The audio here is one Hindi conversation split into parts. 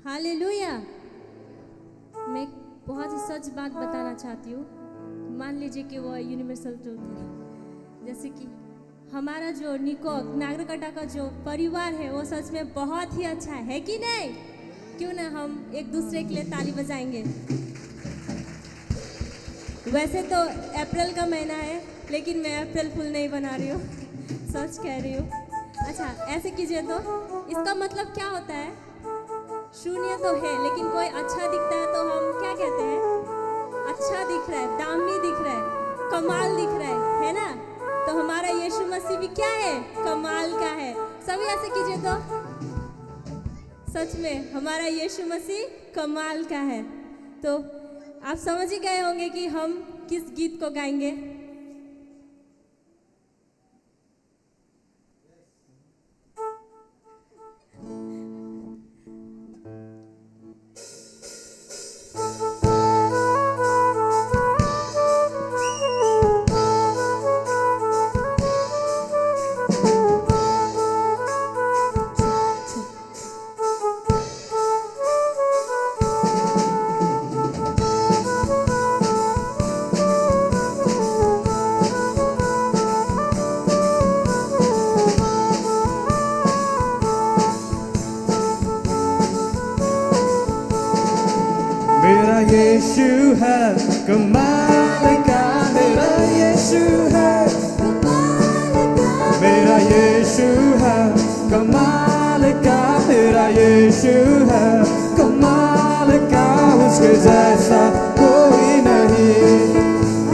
हालेलुया। मैं बहुत ही सच बात बताना चाहती हूँ। मान लीजिए कि वो यूनिवर्सल ट्रूथ है, जैसे कि हमारा जो निकोक नागरकटा का जो परिवार है वो सच में बहुत ही अच्छा है कि नहीं? क्यों ना हम एक दूसरे के लिए ताली बजाएंगे। वैसे तो अप्रैल का महीना है, लेकिन मैं अप्रैल फुल नहीं बना रही हूँ, सच कह रही हूँ। अच्छा, ऐसे कीजिए तो इसका मतलब क्या होता है? शून्य तो है, लेकिन कोई अच्छा दिखता है तो हम क्या कहते हैं? अच्छा दिख रहा है, दामी दिख रहा है, कमाल दिख रहा है ना? तो हमारा यीशु मसीह भी क्या है? कमाल का है। सभी ऐसे कीजिए तो सच में हमारा यीशु मसीह कमाल का है। तो आप समझ ही गए होंगे कि हम किस गीत को गाएंगे। मेरा यीशु है कमाल का, मेरा यीशु है मेरा यीशु है कमाल का, मेरा यीशु है कमाल का। उसके जैसा कोई नहीं,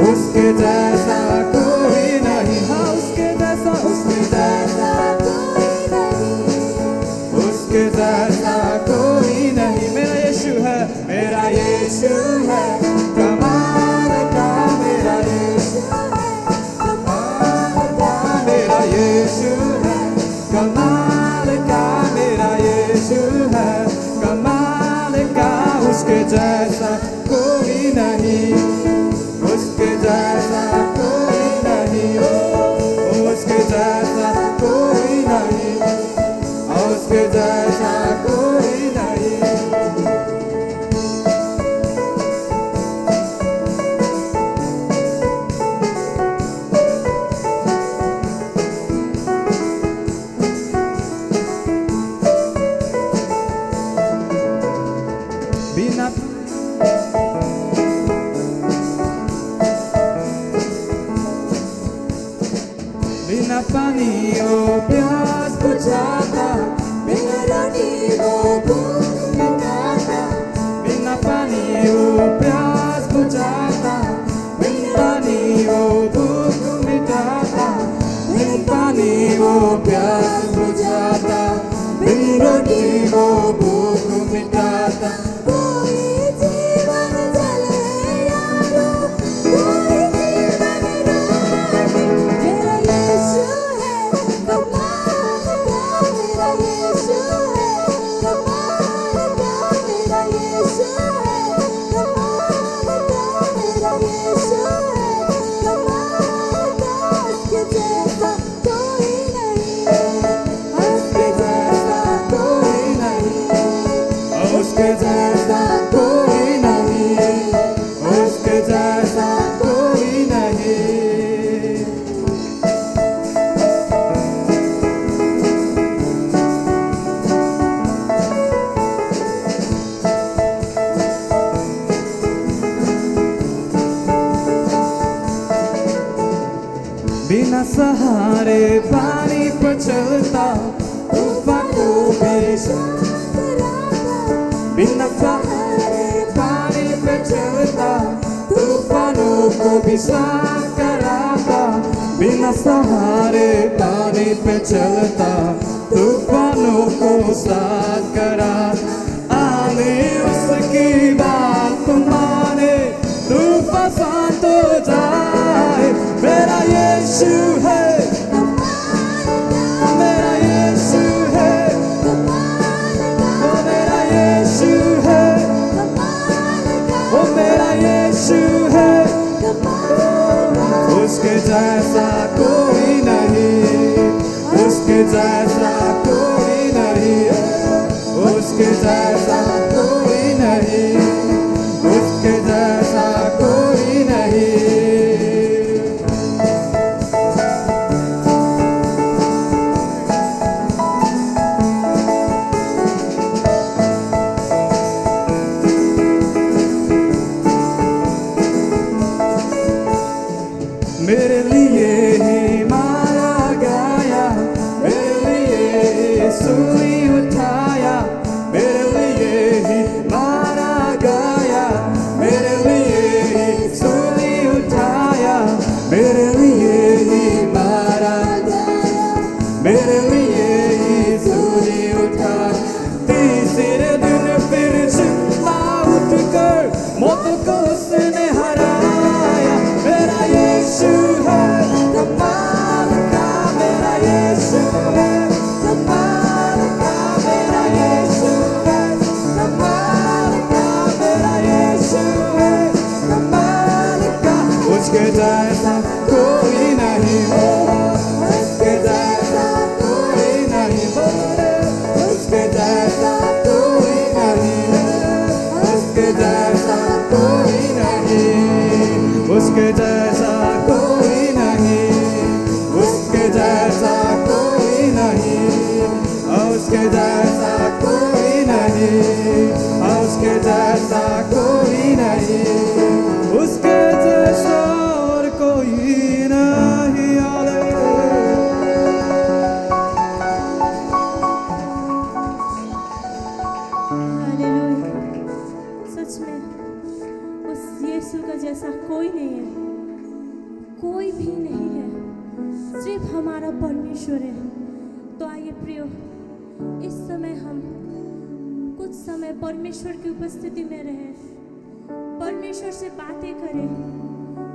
उसके जैसा कोई नहीं। हाँ, उसके जैसा कोई नहीं, उसके जैसा कोई नहीं। मेरा यीशु है, मेरा यीशु है कमाल का, मेरा यीशु है कमाल का, मेरा यीशु है कमाल का, मेरा यीशु है कमाल का। उसके जैसा कोई नहीं, उसके जैसा कोई नहीं, उसके जैसा कोई नहीं, उसके जैसा कोई नहीं। बिना पानी ओ प्यास बुझाता, बिना रोटी वो भूख मिटाता। बिना पानी ओ प्यास बुझाता, बिना पानी वो भूख मिटाता। बिना पानी वो प्यास बुझाता, बिना रोटी वो भूख मिटाता। कोई जीवन जल है यारो, कोई जीवन रोटी। मेरा यीशु है कमाल का, मेरा यीशु है कमाल का, मेरा यीशु है कमाल का, मेरा यीशु है कमाल का। उसके जैसा कोई नहीं, उसके जैसा कोई नहीं, उसके जैसा कोई नहीं, उसके जैसा कोई नहीं। बिना सहारे पानी पर चलता, तूफान को भी शांत कराता। बिना सहारे पानी पर चलता, तूफानों को भी शांत कराता। बिना सहारे पानी पे चलता, तूफानों को शांत कराता। आने उसकी बात माने, तूफान शांत हो जाए। मेरा यीशु है मेरा यीशु है वो मेरा यीशु है, वो मेरा यीशु है। उसके जैसा कोई नहीं, उसके जैसा कोई नहीं, उसके जैसा मेरे लिए यीशु ने उठाया। तीसरे दिन फिर जिंदा उठकर मौत को उसने हराया। मेरा यीशु है कमाल का, मेरा यीशु है कमाल का, मेरा यीशु है कमाल का, मेरा यीशु है कमाल का। उसके जैसा कोई नहीं, उसके जैसा कोई नहीं, उसके जैसा कोई नहीं, उसके जैसा कोई नहीं, उसके जैसा कोई नहीं, उसके जैसा कोई नहीं, उसके जैसा कोई नहीं, उसके जैसा कोई नहीं, उसके जैसा और कोई नहीं। हालेलुया। सच में उस यीशु का जैसा कोई नहीं है, कोई भी नहीं है, सिर्फ हमारा परमेश्वर है। तो आइए प्रियो, इस समय हम कुछ समय परमेश्वर की उपस्थिति में रहें, परमेश्वर से बातें करें।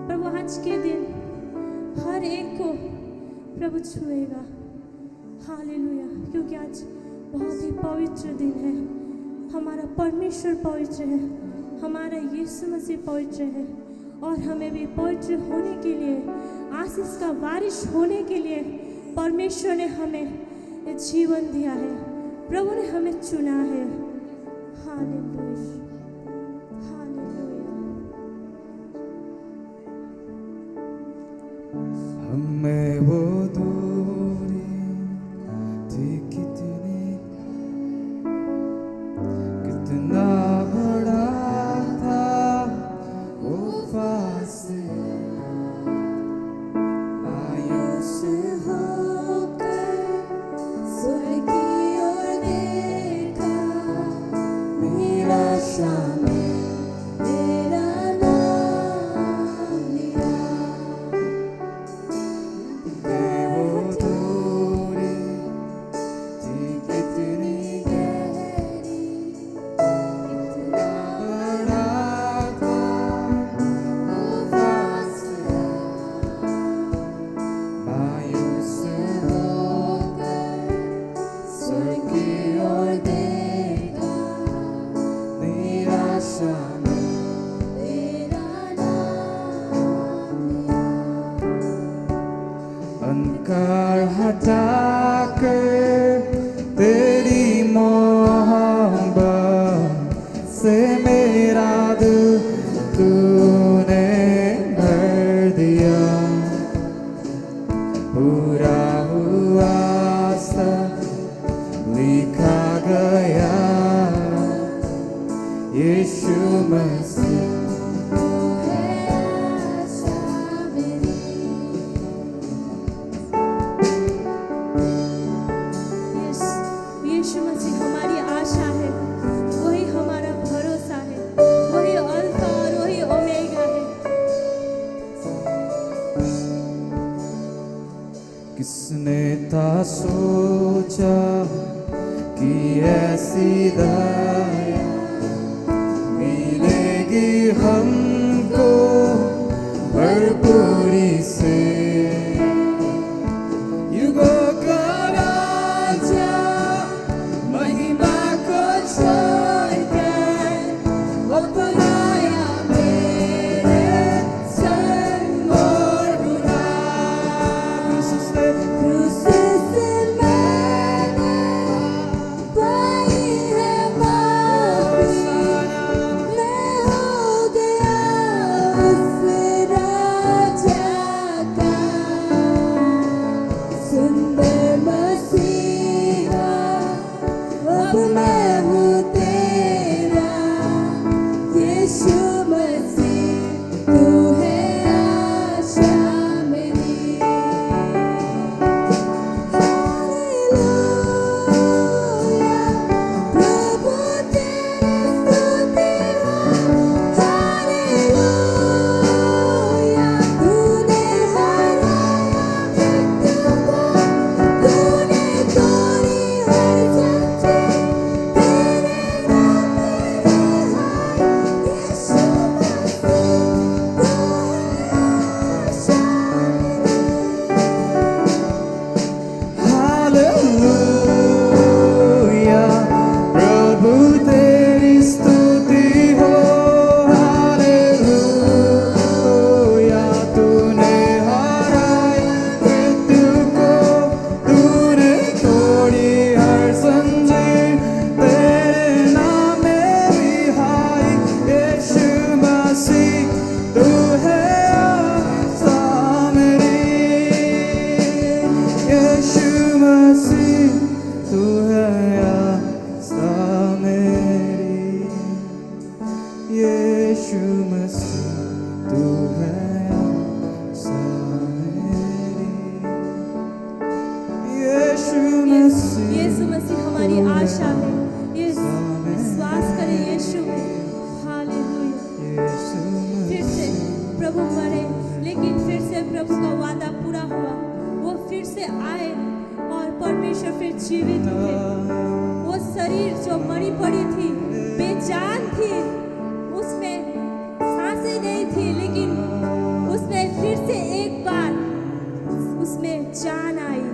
प्रभु आज के दिन हर एक को प्रभु छुएगा। हालेलुया, क्योंकि आज बहुत ही पवित्र दिन है। हमारा परमेश्वर पवित्र है, हमारा यीशु मसीह पवित्र है, और हमें भी पवित्र होने के लिए, आशीष का वारिश होने के लिए परमेश्वर ने हमें जीवन दिया है, प्रभु ने हमें चुना है। Hallelujah, hallelujah. हमें वो दूरी थी कितनी, कितना बड़ा था वो फासला। मायूस होकर स्वर्ग की ओर देखा, निराशा में तेरा नाम लिया। वो दूरी थी कितनी गहरी, कितना बड़ा था वो फासला। मायूस होकर स्वर्ग की ओर देखा, निराशा में तेरा नाम लिया। अंधकार हटाकर तेरी मोहब्बत से मेरा दिल तूने भर दिया। पूरा हुआ सब लिखा गया, यीशु मसीह है आशा मेरी। यीशु मसीह हमारी आशा है, वही हमारा भरोसा है, वही अल्फा और वही ओमेगा है। किसने था सोचा कि ऐसी दया मिलेगी हमको भरपूरी से। युगों का राजा महिमा को छोड़कर अपनाया मेरे संग और गुनाह। क्रूस से मैंने पाई है माफी, मैं हो गया यीशु मसीह हमारी आशा है। ये विश्वास करें यीशु में। हालेलुया। फिर से प्रभु मरे, लेकिन फिर से प्रभु का वादा पूरा हुआ। वो फिर से आए और परमेश्वर फिर जीवित हुए। वो शरीर जो मरी पड़ी थी, बेजान थी, उसमें सांसें नहीं थी, लेकिन उसमें फिर से एक बार उसमें जान आई।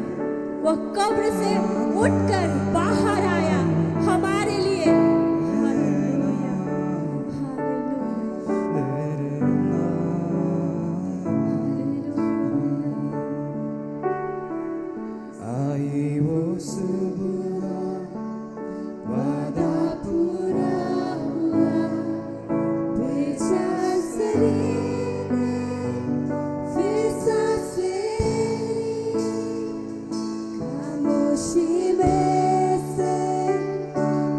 वो कब्र से उठकर बाहर आया हमारे लिए। Hallelujah, hallelujah. आई वो सुबह, वादा पूरा हुआ, बेजान शरीर में फिर सांसें ली, खामोशी में से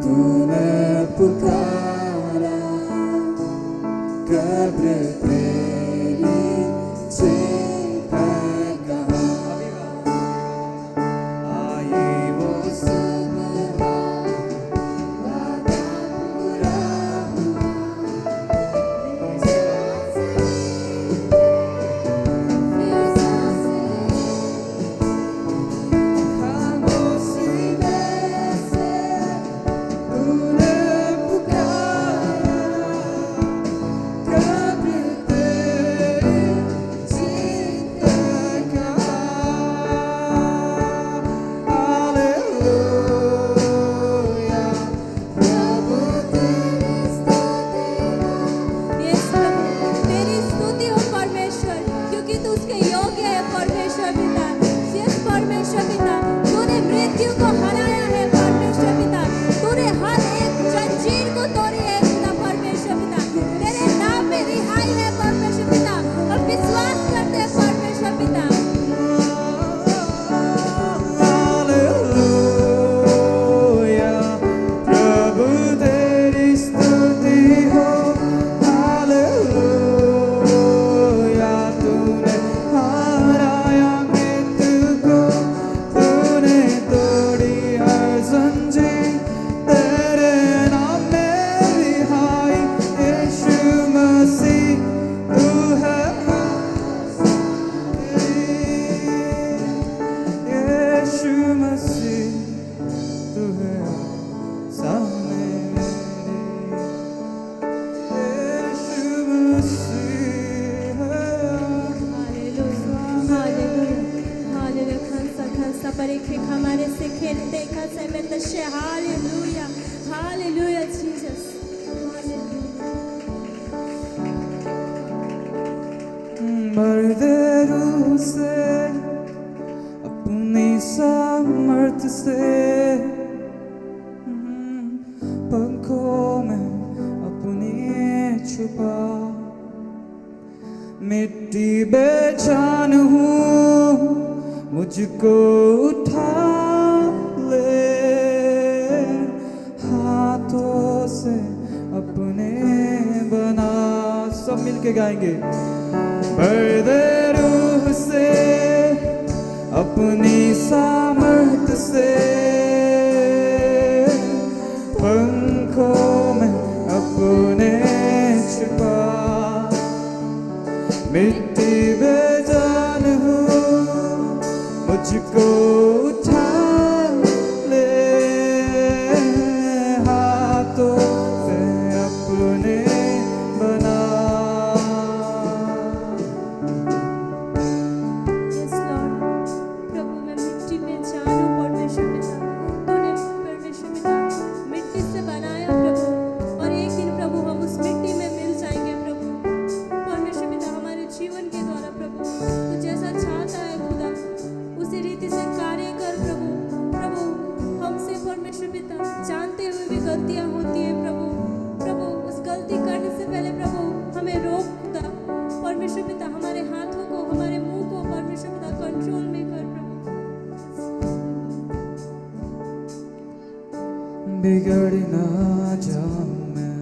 तूने पुकारा, कब्र तेरी चिंता कहाँ। आई वो सुबह, वादा पूरा हुआ, बेजान शरीर में फिर सांसें ली, खामोशी में से तूने पुकारा, कब्र तेरी चिंता कहाँ। हालेलुया, प्रभु तेरी स्तुति हो। यस प्रभु, तेरी स्तुति हो परमेश्वर, क्योंकि तू उसके योग्य है परमेश्वर पिता। यस परमेश्वर पिता, तूने मृत्यु को हराया है परमेश्वर पिता। तूने हर एक जंजीर को तोड़ी है खुदा परमेश्वर पिता। तेरे नाम में रिहाई है परमेश्वर पिता, और विश्वास करते हैं परमेश्वर पिता। हालेलुया, प्रभु तेरी स्तुति हो। हालेलुया, तूने हराया मृत्यु को, तूने तोड़ी हर जंजीर, तेरे नाम में रिहाई, यीशु मसीह तू है यीशु मसीह तू है सामने यीशु मसीह है। Hallelujah, hallelujah, hallelujah. खंसा परीखे हमारे से खेलते खसे में तशे। Hallelujah, hallelujah Jesus. मर्दे रूह से, अपनी सामर्थ से, पंखों में अपनी छुपा, मिट्टी बेजान हूँ, मुझको उठा ले, हाथों से अपने बना। सब मिलके गाएंगे। मर्दे रूह से, अपनी सामर्थ से, पंखों में अपने छुपा, मिट्टी बेजान हूँ, मुझको उठा ले, हाथों से अपने बना। यस लॉर्ड, प्रभु मैं मिट्टी में जानूं परमेश्वर पिता। तूने परमेश्वर पिता मिट्टी से बनाया प्रभु, और एक दिन प्रभु हम उस मिट्टी में मिल जाएंगे प्रभु परमेश्वर पिता। हमारे जीवन के द्वारा प्रभु तू जैसा चाहता है खुदा, उसी रीति से कार्य कर प्रभु। प्रभु हमसे परमेश्वर पिता जानते हुए भी गलतियां होती है प्रभु। प्रभु उस गलती करने से पहले प्रभु हमें रोक खुदा परमेश्वर पिता। हमारे हाथों को, हमारे मुंह को परमेश्वर पिता कंट्रोल में कर प्रभु। बिगड़ ना जाऊं मैं,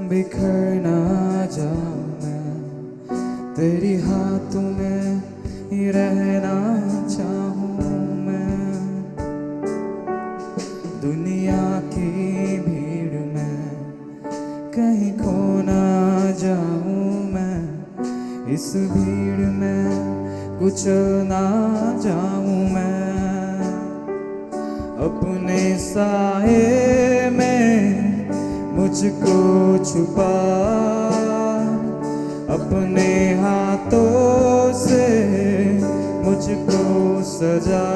बिखर ना जाऊं मैं, तेरी हाथों में ही रहना चाहूं मैं। कुछ ना जाऊं मैं, अपने साए में मुझको छुपा, अपने हाथों से मुझको सजा,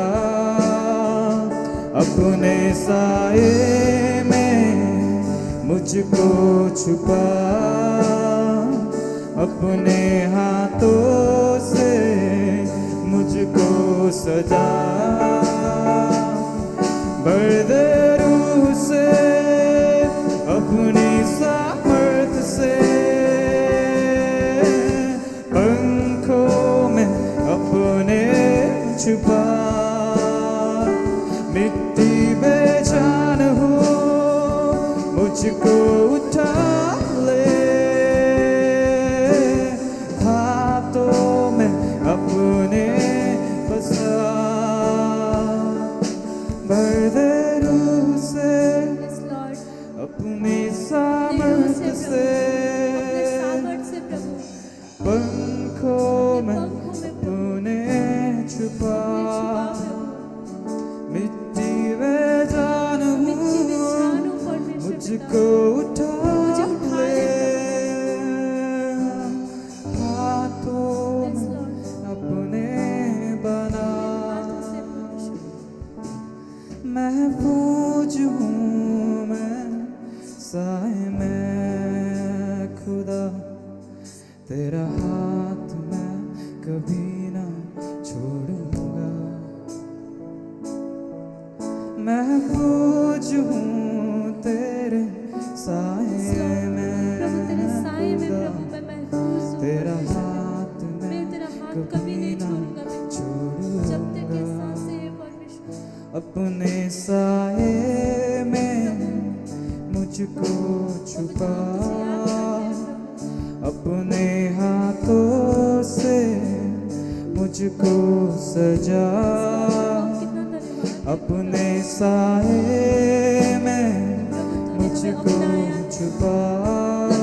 अपने साए में मुझको छुपा, अपने हाथों से मुझको सजा, भर दे रूह से अपनी सामर्थ से, पंखों में अपने छुपा, मिट्टी बेजान हो मुझको उठा ले, हाथों में अपने बसा, भर दे रूह से Yes, Lord. अपनी सामर्थ से, अपने सामर्थ से प्रभु पंखों में पंखों में प्रभु अपने छुपा, छुपा प्रभु, मिट्टी में जान मिट्टी में हूँ जानू परमेश्वर मुझको उठा मुझे उठा ले, ले हाथों Yes, में Lord. अपने बना, हाथों से परमेश्वर महफूज हूँ मैं साए में खुदा, तेरा हाथ मैं कभी ना छोड़ूंगा, महफूज हूँ तेरे साए में प्रभु तेरे साए में खुदा, प्रभु मैं महफूज हूँ तेरा परमेश्वर। हाथ मैं मैं तेरा हाथ कभी नहीं छोड़ूंगा मैं जब तक ये छोड़ूंगा, सांसें हैं परमेश्वर। अपने साए में मुझको छुपा, अपने हाथों से मुझको सजा, कितना धन्यवाद अपने साए में मुझको छुपा,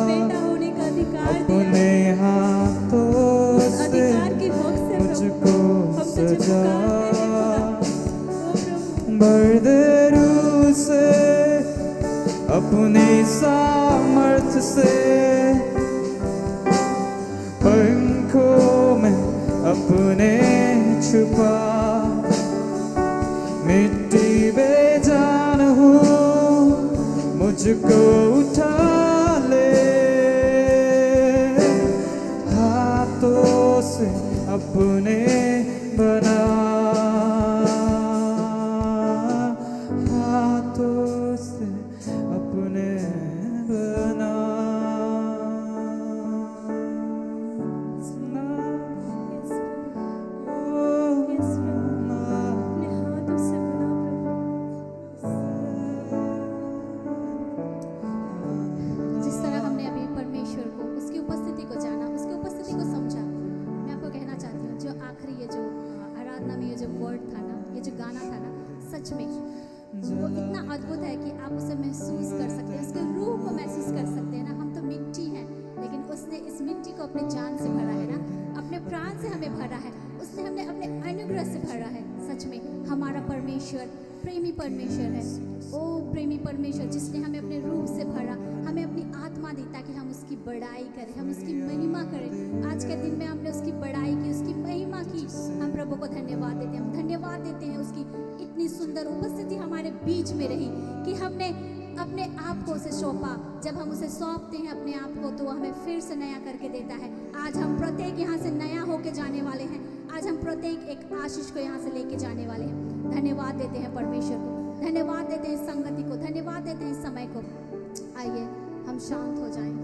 बेटा होने का अधिकार अपने दिया हाथों से अधिकार की हक से मुझको हम तुझे सजा, पुकारते हैं खुदा। ओ प्रभु भर दे रूह से अपनी सामर्थ से, पंखों में अपने छुपा, मिट्टी बेजान हूँ मुझको उठा ले, हाथों से अपने बना, हाथों से अपने बना, Yes, Lord. Yes, Lord. अपने हाथों से बना प्रभु। जिस तरह हमने अभी परमेश्वर को, उसकी उपस्थिति को जाना, उसकी उपस्थिति को समझा, मैं आपको कहना चाहती हूँ जो आखिरी ये जो आराधना में ये जो वर्ड था ना, ये जो गाना था ना, सच में वो इतना अद्भुत है कि आप उसे महसूस कर सकते हैं, उसके रूह को महसूस कर सकते हैं ना। हम तो मिट्टी हैं, लेकिन उसने इस मिट्टी को अपने जान से भरा है ना, अपने प्राण से हमें भरा है, उसने हमें अपने अनुग्रह से भरा है। सच में हमारा परमेश्वर प्रेमी परमेश्वर है। ओ प्रेमी परमेश्वर जिसने हमें अपने रूह से भरा, हमें अपनी आत्मा दी ताकि हम उसकी बड़ाई करें, हम उसकी महिमा करें। आज के दिन में हमने उसकी बड़ाई की, उसकी महिमा की। हम प्रभु को धन्यवाद देते हैं, हम धन्यवाद देते हैं उसकी इतनी सुंदर उपस्थिति हमारे बीच में रही कि हमने अपने आप को उसे सौंपा। जब हम उसे सौंपते हैं अपने आप को, तो वो हमें फिर से नया करके देता है। आज हम प्रत्येक यहाँ से नया होके जाने वाले हैं। आज हम प्रत्येक एक आशीष को यहाँ से लेके जाने वाले हैं। धन्यवाद देते हैं परमेश्वर को, धन्यवाद देते हैं संगति को, धन्यवाद देते हैं समय को। आइए हम शांत हो जाएं।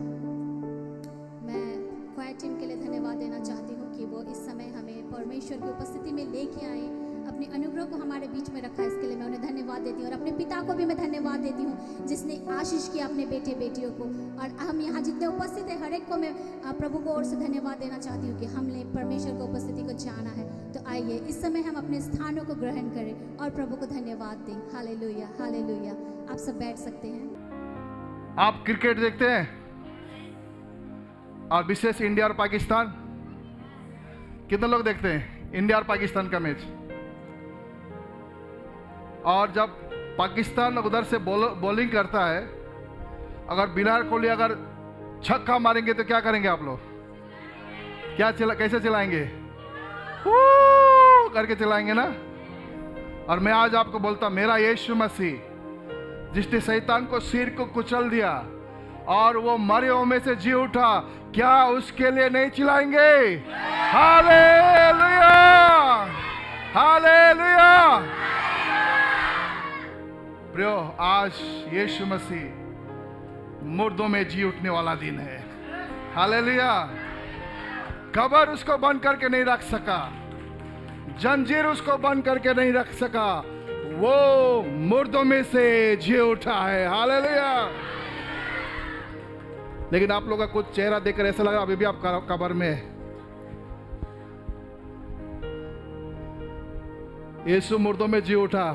मैं क्वाइट टीम के लिए धन्यवाद देना चाहती हूँ कि वो इस समय हमें परमेश्वर की उपस्थिति में लेके आए, अपने अनुग्रह को हमारे बीच में रखा। इसके लिए मैं उन्हें धन्यवाद देती हूँ और अपने पिता को भी मैं धन्यवाद देती हूँ जिसने आशीष किया अपने बेटे बेटियों को। और हम यहाँ जितने उपस्थित हैं हर एक को मैं प्रभु को ओर से धन्यवाद देना चाहती हूँ कि हमने परमेश्वर की उपस्थिति को जाना है। तो आइए इस समय हम अपने स्थानों को ग्रहण करें और प्रभु को धन्यवाद दें। Hallelujah, hallelujah. आप सब बैठ सकते हैं। आप क्रिकेट देखते हैं और विशेष इंडिया और पाकिस्तान कितने लोग देखते हैं? इंडिया और पाकिस्तान का मैच, और जब पाकिस्तान उधर से बॉलिंग करता है, अगर विराट कोहली अगर छक्का मारेंगे तो क्या करेंगे आप लोग? कैसे चिल्लाएंगे? करके चिल्लाएंगे ना। और मैं आज आपको बोलता, मेरा यीशु मसीह जिसने शैतान को सिर को कुचल दिया और वो मरे हुए में से जी उठा, क्या उसके लिए नहीं चिल्लाएंगे? Hallelujah, hallelujah. प्रियो, आज यीशु मसीह मुर्दों में जी उठने वाला दिन है। हालेलुया। कब्र उसको बंद करके नहीं रख सका, जंजीर उसको बंद करके नहीं रख सका, वो मुर्दों में से जी उठा है। हालेलुया। लेकिन आप लोगों का कुछ चेहरा देखकर ऐसा लगा अभी भी आप कब्र में है। यीशु मुर्दों में जी उठा,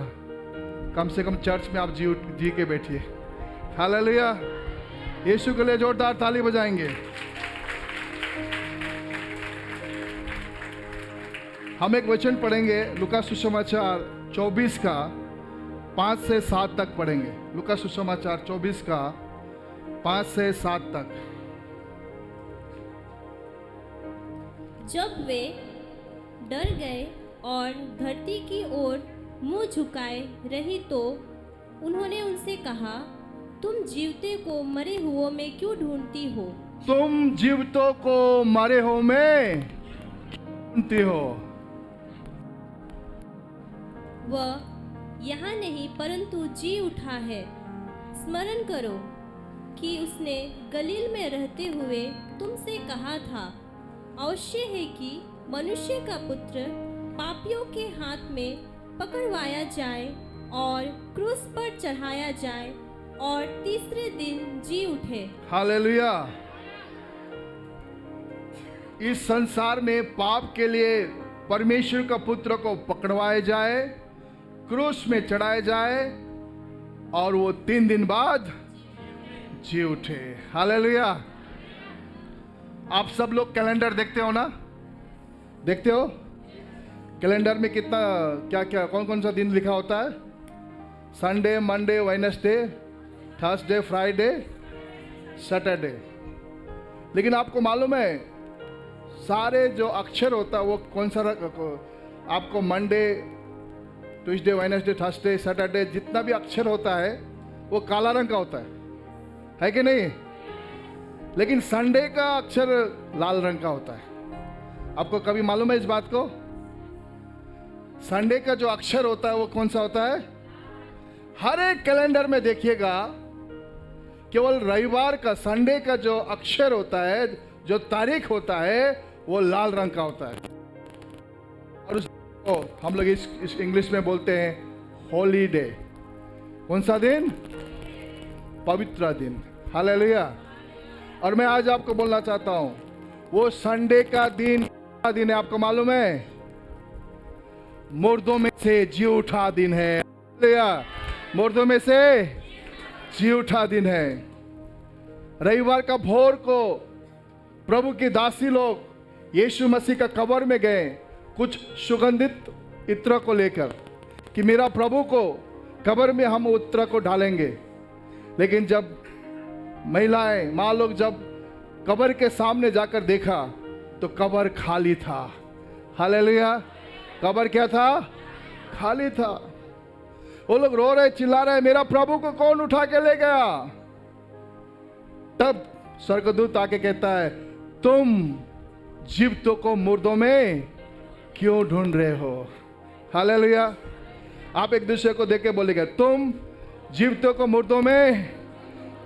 कम से कम चर्च में आप जी के बैठिए। हालेलुया। यीशु के लिए जोरदार ताली बजाएंगे। हम एक वचन पढ़ेंगे, लूका सुसमाचार 24 का 5 से 7 तक पढ़ेंगे। लूका सुसमाचार 24 का 5 से 7 तक। जब वे डर गए और धरती की ओर मुंह झुकाए रही तो उन्होंने उनसे कहा, तुम जीवते को मरे हुओं में क्यों ढूंढती हो? तुम जीवतों को मरे हुओं में ढूंढती हो। वह यहाँ नहीं परंतु जी उठा है। स्मरण करो कि उसने गलील में रहते हुए तुमसे कहा था, अवश्य है कि मनुष्य का पुत्र पापियों के हाथ में पकड़वाया जाए और क्रूस पर चढ़ाया जाए और तीसरे दिन जी उठे। हालेलुया। इस संसार में पाप के लिए परमेश्वर का पुत्र को पकड़वाया जाए, क्रूस में चढ़ाया जाए और वो 3 दिन बाद जी उठे। हालेलुया। आप सब लोग कैलेंडर देखते हो ना? देखते हो? कैलेंडर में कितना क्या क्या कौन कौन सा दिन लिखा होता है? Sunday, Monday, Wednesday, Thursday, Friday, Saturday. लेकिन आपको मालूम है सारे जो अक्षर होता है वो कौन सा? आपको Monday, Tuesday, Wednesday, Thursday, Saturday जितना भी अक्षर होता है वो काला रंग का होता है कि नहीं? लेकिन संडे का अक्षर लाल रंग का होता है। आपको कभी मालूम है इस बात को? संडे का जो अक्षर होता है वो कौन सा होता है? हर एक कैलेंडर में देखिएगा केवल रविवार का, संडे का जो अक्षर होता है, जो तारीख होता है, वो लाल रंग का होता है। और उसको हम लोग इस इंग्लिश में बोलते हैं हॉलीडे। कौन सा दिन? पवित्र दिन। हालेलुया। और मैं आज आपको बोलना चाहता हूं, वो संडे का दिन क्या दिन है आपको मालूम है? मुर्दों में से जी उठा दिन है। हालेलुया। मुर्दों में से जी उठा दिन है। रविवार का भोर को प्रभु की दासी लोग यीशु मसीह का कब्र में गए कुछ सुगंधित इत्र को लेकर कि मेरा प्रभु को कब्र में हम इत्र को डालेंगे। लेकिन जब महिलाएं, माँ लोग जब कब्र के सामने जाकर देखा तो कब्र खाली था। हालेलुया। कब्र क्या था? खाली था। वो लोग रो रहे, चिल्ला रहे, मेरा प्रभु को कौन उठा के ले गया? तब स्वर्गदूत आके कहता है, तुम जीवतों को मुर्दों में क्यों ढूंढ रहे हो? हालेलुया। आप एक दूसरे को देख के बोलेंगे, तुम जीवतों को मुर्दों में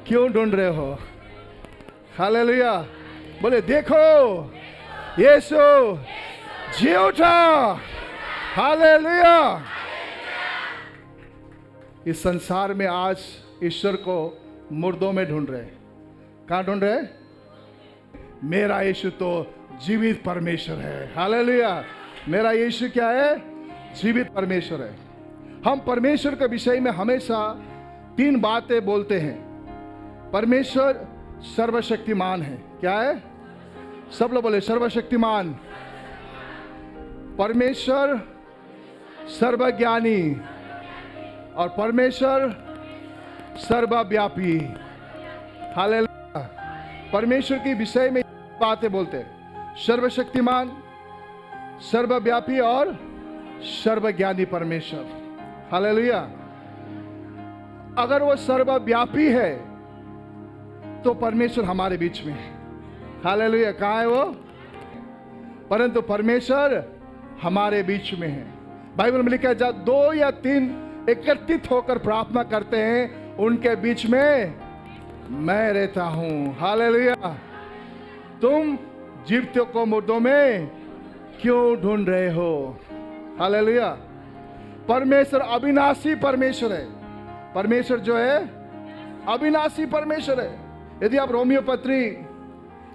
क्यों ढूंढ रहे हो? हालेलुया। बोले, देखो यीशु जी उठा। हालेलुया। इस संसार में आज ईश्वर को मुर्दों में ढूंढ रहे। कहाँ ढूंढ रहे? मेरा यीशु तो जीवित परमेश्वर है। हालेलुया। मेरा यीशु क्या है? जीवित परमेश्वर है। हम परमेश्वर के विषय में हमेशा 3 बातें बोलते हैं। परमेश्वर सर्वशक्तिमान है। क्या है? सब लोग बोले सर्वशक्तिमान। परमेश्वर सर्वज्ञानी और परमेश्वर सर्वव्यापी। हालेलुया। परमेश्वर के विषय में बातें बोलते हैं, सर्वशक्तिमान, सर्वव्यापी और सर्वज्ञानी परमेश्वर। हालेलुया। अगर वो सर्वव्यापी है तो परमेश्वर हमारे बीच में है। हालेलुया। कहाँ है वो? परंतु परमेश्वर हमारे बीच में है। बाइबल में लिखा है, जब 2 या 3 एकत्रित होकर प्रार्थना करते हैं, उनके बीच में मैं रहता हूं। हालेलुया। तुम जीवितों को मुर्दों में क्यों ढूंढ रहे हो? हालेलुया। परमेश्वर अविनाशी परमेश्वर है। परमेश्वर जो है अविनाशी परमेश्वर है। यदि आप रोमियो पत्री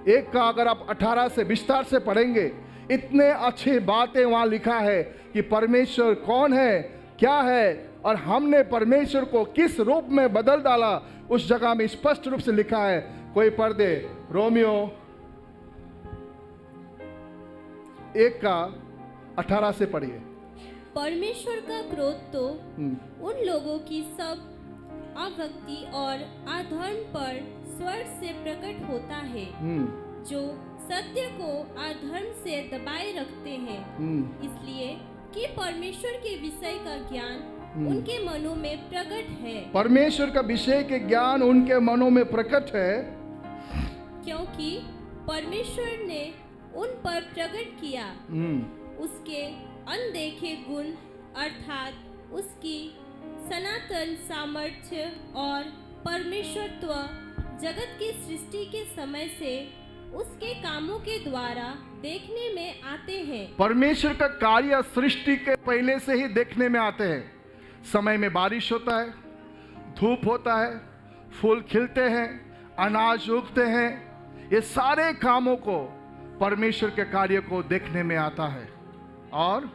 1 का अगर आप 18 से विस्तार से पढ़ेंगे, इतने अच्छी बातें वहां लिखा है कि परमेश्वर कौन है, क्या है, और हमने परमेश्वर को किस रूप में बदल डाला, उस जगह में स्पष्ट रूप से लिखा है। कोई पढ़ दे रोमियो 1 का 18 से पढ़िए। परमेश्वर का क्रोध तो उन लोगों की सब अभक्ति और अधर्म पर स्वर्ग से प्रकट होता है, जो सत्य को अधर्म से दबाए रखते हैं, इसलिए कि परमेश्वर के विषय का ज्ञान उनके मनों में प्रकट है। परमेश्वर का विषय के ज्ञान उनके मनों में प्रकट है, क्योंकि परमेश्वर ने उन पर प्रकट किया उसके अनदेखे गुण, अर्थात उसकी सनातन सामर्थ्य और परमेश्वरत्व जगत की सृष्टि के समय से उसके कामों के द्वारा देखने में आते हैं। परमेश्वर का कार्य सृष्टि के पहले से ही देखने में आते हैं। समय में बारिश होता है, धूप होता है, फूल खिलते हैं, अनाज उगते हैं, ये सारे कामों को परमेश्वर के कार्य को देखने में आता है। और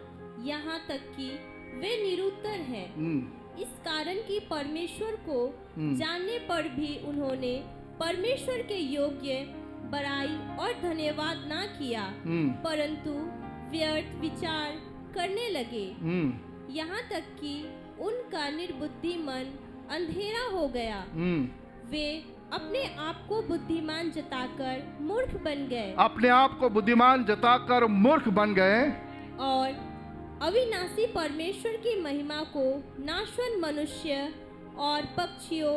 यहाँ तक कि वे निरुत्तर हैं, इस कारण कि परमेश्वर को जानने पर भी उन्होंने परमेश्वर के योग्य बड़ाई और धन्यवाद ना किया, परंतु व्यर्थ विचार करने लगे, यहाँ तक कि उनका निर्बुद्धि मन अंधेरा हो गया। वे अपने आप को बुद्धिमान जताकर मूर्ख बन गए, अपने आप को बुद्धिमान जताकर मूर्ख बन गए, और अविनाशी परमेश्वर की महिमा को नाशवान मनुष्य और पक्षियों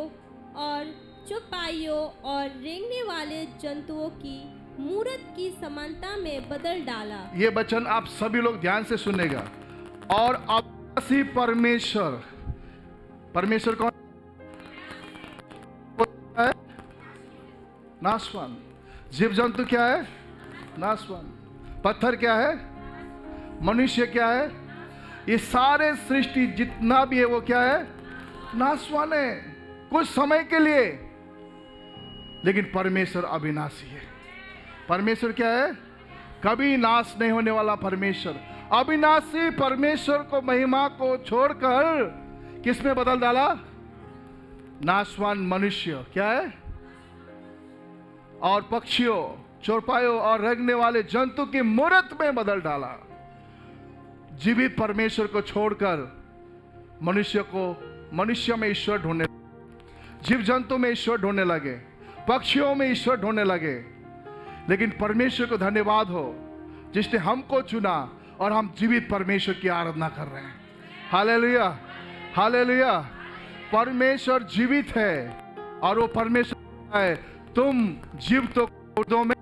और चौपाइयों और रेंगने वाले जंतुओं की मूरत की समानता में बदल डाला। ये वचन आप सभी लोग ध्यान से सुनेगा। और अविनाशी परमेश्वर, परमेश्वर कौन है? नाशवान। जीव जंतु क्या है? नाशवान। पत्थर क्या है? मनुष्य क्या है? ये सारे सृष्टि जितना भी है वो क्या है? नाशवान है, कुछ समय के लिए। लेकिन परमेश्वर अविनाशी है। परमेश्वर क्या है? कभी नाश नहीं होने वाला परमेश्वर। अविनाशी परमेश्वर को, महिमा को छोड़कर किस में बदल डाला? नाशवान मनुष्य क्या है? और पक्षियों, चौपाइयों और रेंगने वाले जंतु की मूरत में बदल डाला। जीवित परमेश्वर को छोड़कर मनुष्य में ईश्वर ढूंढने, जीव जंतु में ईश्वर ढूंढने लगे, पक्षियों में ईश्वर ढूंढने लगे। लेकिन परमेश्वर को धन्यवाद हो जिसने हमको चुना और हम जीवित परमेश्वर की आराधना कर रहे हैं। Hallelujah, hallelujah. परमेश्वर जीवित है और वो परमेश्वर है। तुम जीवितों को मुर्दों में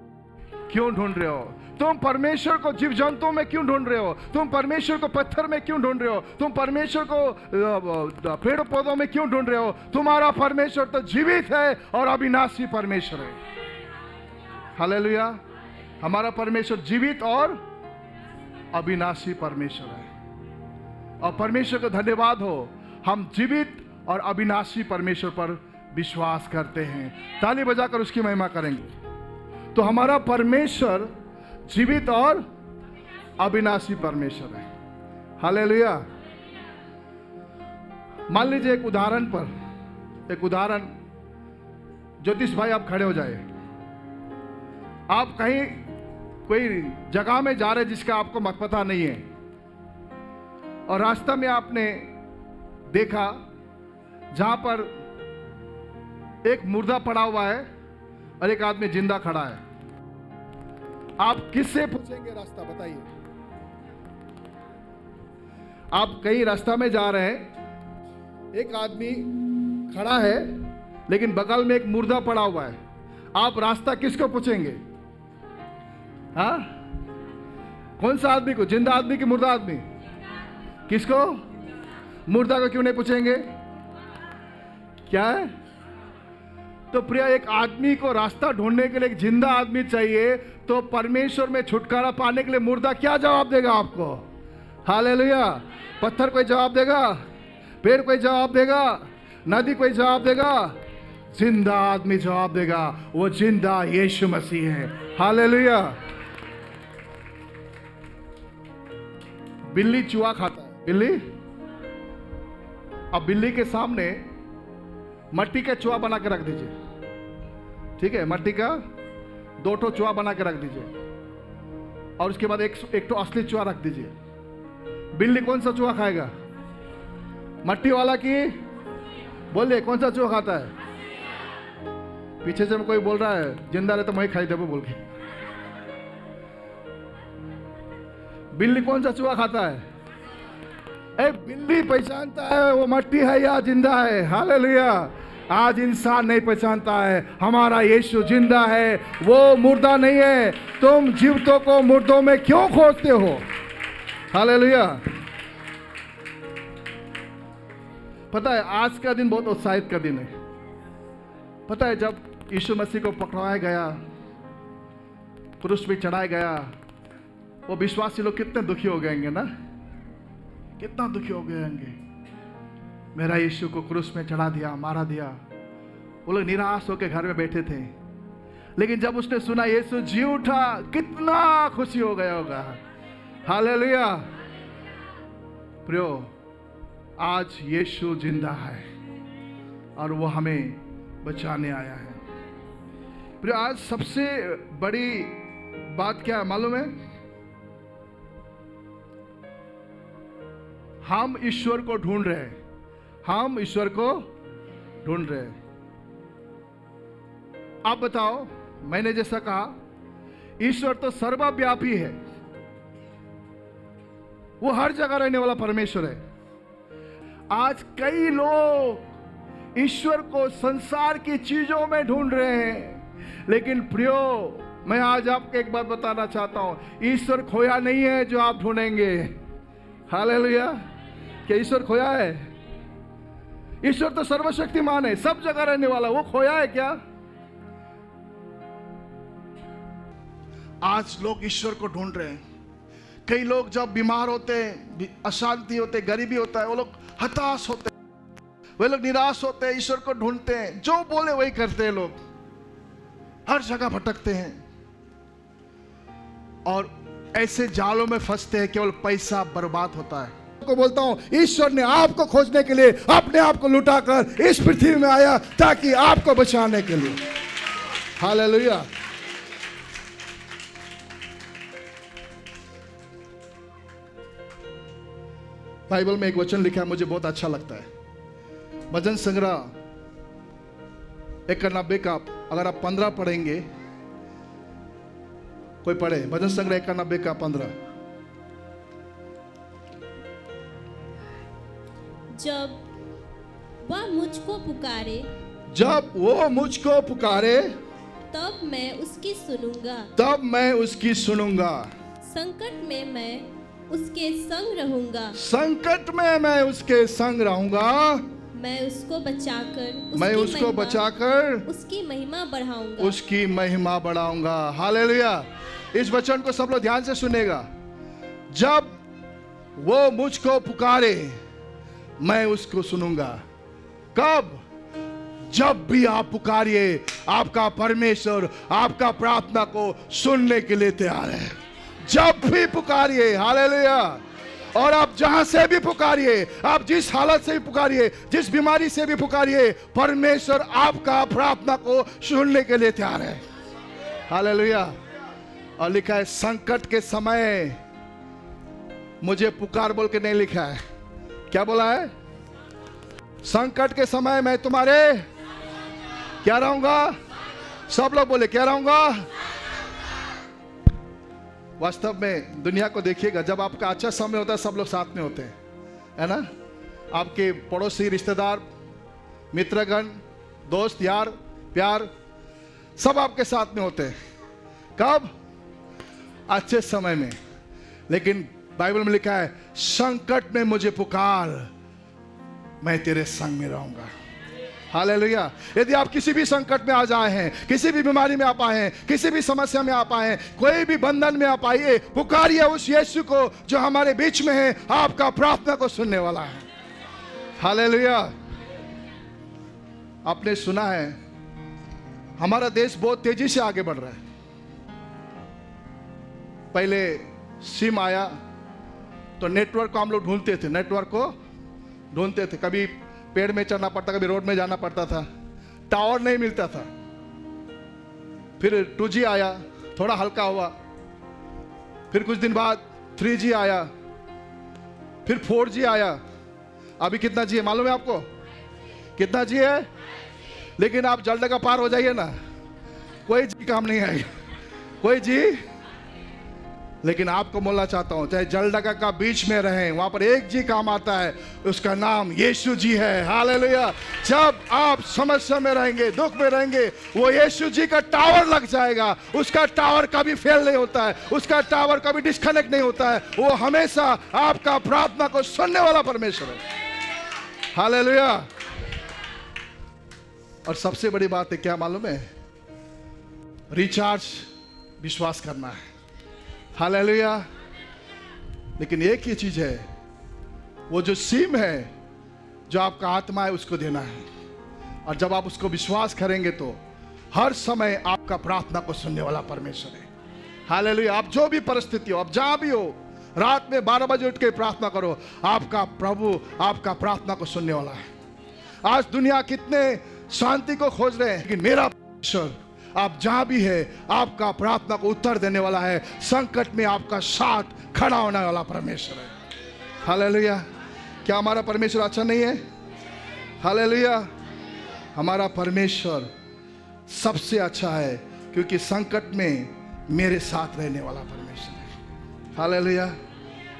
क्यों ढूंढ रहे हो? तुम परमेश्वर को जीव जंतुओं में क्यों ढूंढ रहे हो? तुम परमेश्वर को पत्थर में क्यों ढूंढ रहे हो? तुम परमेश्वर को पेड़ पौधों में क्यों ढूंढ रहे हो? तुम्हारा परमेश्वर तो जीवित है और अविनाशी परमेश्वर है। हालेलुया। हमारा परमेश्वर जीवित और अविनाशी परमेश्वर है। और परमेश्वर को धन्यवाद हो, हम जीवित और अविनाशी परमेश्वर पर विश्वास करते हैं। ताली बजाकर उसकी महिमा करेंगे। तो हमारा परमेश्वर जीवित और अविनाशी परमेश्वर है। हालेलुया। मान लीजिए एक उदाहरण, ज्योतिष भाई आप खड़े हो जाए। आप कहीं कोई जगह में जा रहे जिसका आपको मत पता नहीं है, और रास्ता में आपने देखा जहां पर एक मुर्दा पड़ा हुआ है और एक आदमी जिंदा खड़ा है, आप किससे पूछेंगे रास्ता? बताइए। आप कहीं रास्ता में जा रहे हैं, एक आदमी खड़ा है लेकिन बगल में एक मुर्दा पड़ा हुआ है, आप रास्ता किसको पूछेंगे? हाँ, कौन सा आदमी को? जिंदा आदमी कि मुर्दा आदमी? किसको? मुर्दा को क्यों नहीं पूछेंगे? क्या है? तो प्रिय, एक आदमी को रास्ता ढूंढने के लिए एक जिंदा आदमी चाहिए, तो परमेश्वर में छुटकारा पाने के लिए मुर्दा क्या जवाब देगा आपको? हालेलुया। पत्थर कोई जवाब देगा? पेड़ कोई जवाब देगा? नदी कोई जवाब देगा? जिंदा आदमी जवाब देगा। वो जिंदा यीशु मसीह है। हालेलुया। बिल्ली चूहा खाता है। बिल्ली, अब बिल्ली के सामने मट्टी का चूहा बना के रख दीजिए, ठीक है? मट्टी का 2 ठो चूहा बना के रख दीजिए और उसके बाद एक ठो असली चूहा रख दीजिए। बिल्ली कौन सा चूहा खाएगा? मट्टी वाला की? बोलिए, कौन सा चूहा खाता है? पीछे से कोई बोल रहा है जिंदा रहे तो मैं खाई देबो बोल के। बिल्ली कौन सा चूहा खाता है? बिल्ली पहचानता है वो मट्टी है या जिंदा है। हालेलुया। आज इंसान नहीं पहचानता है, हमारा यीशु जिंदा है, वो मुर्दा नहीं है। तुम जीवतों को मुर्दों में क्यों खोजते हो? हालेलुया। पता है, आज का दिन बहुत उत्साहित का दिन है। पता है, जब यीशु मसीह को पकड़ाया गया, क्रूस पे चढ़ाया गया, वो विश्वासी लोग कितने दुखी हो गएंगे ना? कितना दुखी हो गए होंगे। मेरा यीशु को क्रूस में चढ़ा दिया, मारा दिया। वो लोग निराश होकर घर में बैठे थे, लेकिन जब उसने सुना यीशु जी उठा, कितना खुशी हो गया होगा। हालेलुया। प्रियो, आज यीशु जिंदा है और वो हमें बचाने आया है। प्रियो, आज सबसे बड़ी बात क्या है मालूम है? हम ईश्वर को ढूंढ रहे हैं। हम ईश्वर को ढूंढ रहे हैं। आप बताओ, मैंने जैसा कहा, ईश्वर तो सर्वव्यापी है, वो हर जगह रहने वाला परमेश्वर है। आज कई लोग ईश्वर को संसार की चीजों में ढूंढ रहे हैं, लेकिन प्रियो, मैं आज आपको एक बात बताना चाहता हूं, ईश्वर खोया नहीं है जो आप ढूंढेंगे। हालेलुया। क्या ईश्वर खोया है? ईश्वर तो सर्वशक्तिमान है, सब जगह रहने वाला, वो खोया है क्या? आज लोग ईश्वर को ढूंढ रहे हैं। कई लोग जब बीमार होते हैं, अशांति होते, गरीबी होता है, वो लोग हताश होते हैं, वे लोग निराश होते हैं, ईश्वर को ढूंढते हैं, जो बोले वही करते हैं। लोग हर जगह भटकते हैं और ऐसे जालों में फंसते हैं, केवल पैसा बर्बाद होता है। को बोलता हूं, ईश्वर ने आपको खोजने के लिए अपने आप को लुटाकर इस पृथ्वी में आया, ताकि आपको बचाने के लिए। हालेलुया। बाइबल में एक वचन लिखा है, मुझे बहुत अच्छा लगता है। भजन संग्रह 91 का अगर आप 15 पढ़ेंगे, कोई पढ़े भजन संग्रह 91 का 15। जब वह मुझको पुकारे, जब वो मुझको पुकारे, तब मैं उसकी सुनूंगा, तब मैं उसकी सुनूंगा। संकट में मैं उसके संग रहूंगा, संकट में मैं उसके संग रहूंगा। मैं उसको बचाकर, मैं उसको बचाकर उसकी महिमा बढ़ाऊंगा, उसकी महिमा बढ़ाऊंगा। हालेलुया। इस वचन को सब लोग ध्यान से सुनेगा। जब वो मुझको पुकारे, मैं उसको सुनूंगा। कब? जब भी आप पुकारिए, आपका परमेश्वर आपका प्रार्थना को सुनने के लिए तैयार है। जब भी पुकारिए। हालेलुया। और आप जहां से भी पुकारिए, आप जिस हालत से भी पुकारिए, जिस बीमारी से भी पुकारिए, परमेश्वर आपका प्रार्थना को सुनने के लिए तैयार है। हालेलुया। और लिखा है, संकट के समय मुझे पुकार बोल के नहीं लिखा है। क्या बोला है? संकट के समय मैं तुम्हारे क्या रहूंगा? सब लोग बोले क्या रहूंगा? वास्तव में दुनिया को देखिएगा, जब आपका अच्छा समय होता है सब लोग साथ में होते हैं, है ना? आपके पड़ोसी, रिश्तेदार, मित्रगण, दोस्त, यार, प्यार, सब आपके साथ में होते हैं। कब? अच्छे समय में। लेकिन बाइबल में लिखा है, संकट में मुझे पुकार, मैं तेरे संग में रहूंगा। हालेलुया। यदि आप किसी भी संकट में आ जाए हैं, किसी भी बीमारी में आप आए हैं, किसी भी समस्या में आप आए हैं, कोई भी बंधन में आप आइए, पुकारिए उस यीशु को जो हमारे बीच में है, आपका प्रार्थना को सुनने वाला है। हालेलुया। आपने सुना है हमारा देश बहुत तेजी से आगे बढ़ रहा है। पहले सिम आया तो नेटवर्क को हम लोग ढूंढते थे, नेटवर्क को ढूंढते थे, कभी पेड़ में चढ़ना पड़ता, कभी रोड में जाना पड़ता था, टावर नहीं मिलता था। फिर 2G आया, थोड़ा हल्का हुआ। फिर कुछ दिन बाद 3G आया, फिर 4G आया। अभी कितना G है मालूम है आपको? कितना G है? लेकिन आप जल्द का पार हो जाइए ना, कोई G काम नहीं आएगा, कोई G। लेकिन आपको बोलना चाहता हूं, चाहे जलडगा का बीच में रहें, वहां पर एक जी काम आता है, उसका नाम यीशु जी है। हालेलुया। जब आप समस्या में रहेंगे, दुख में रहेंगे, वो यीशु जी का टावर लग जाएगा। उसका टावर कभी फेल नहीं होता है, उसका टावर कभी डिस्कनेक्ट नहीं होता है। वो हमेशा आपका प्रार्थना को सुनने वाला परमेश्वर है। हालेलुया। और सबसे बड़ी बात है क्या मालूम है? रिचार्ज विश्वास करना है। हालेलुया। लेकिन एक ही चीज है, वो जो सिम है, जो आपका आत्मा है, उसको देना है। और जब आप उसको विश्वास करेंगे तो हर समय आपका प्रार्थना को सुनने वाला परमेश्वर है। हालेलुया। आप जो भी परिस्थिति हो, आप जहां भी हो, रात में 12 बजे उठ के प्रार्थना करो, आपका प्रभु आपका प्रार्थना को सुनने वाला है। आज दुनिया कितने शांति को खोज रहे हैं, लेकिन मेरा परमेश्वर आप जहां भी है, आपका प्रार्थना को उत्तर देने वाला है। संकट में आपका साथ खड़ा होने वाला परमेश्वर है। हालेलुया। क्या हमारा परमेश्वर अच्छा नहीं है? हालेलुया। हमारा परमेश्वर सबसे अच्छा है, क्योंकि संकट में मेरे साथ रहने वाला परमेश्वर है। हालेलुया।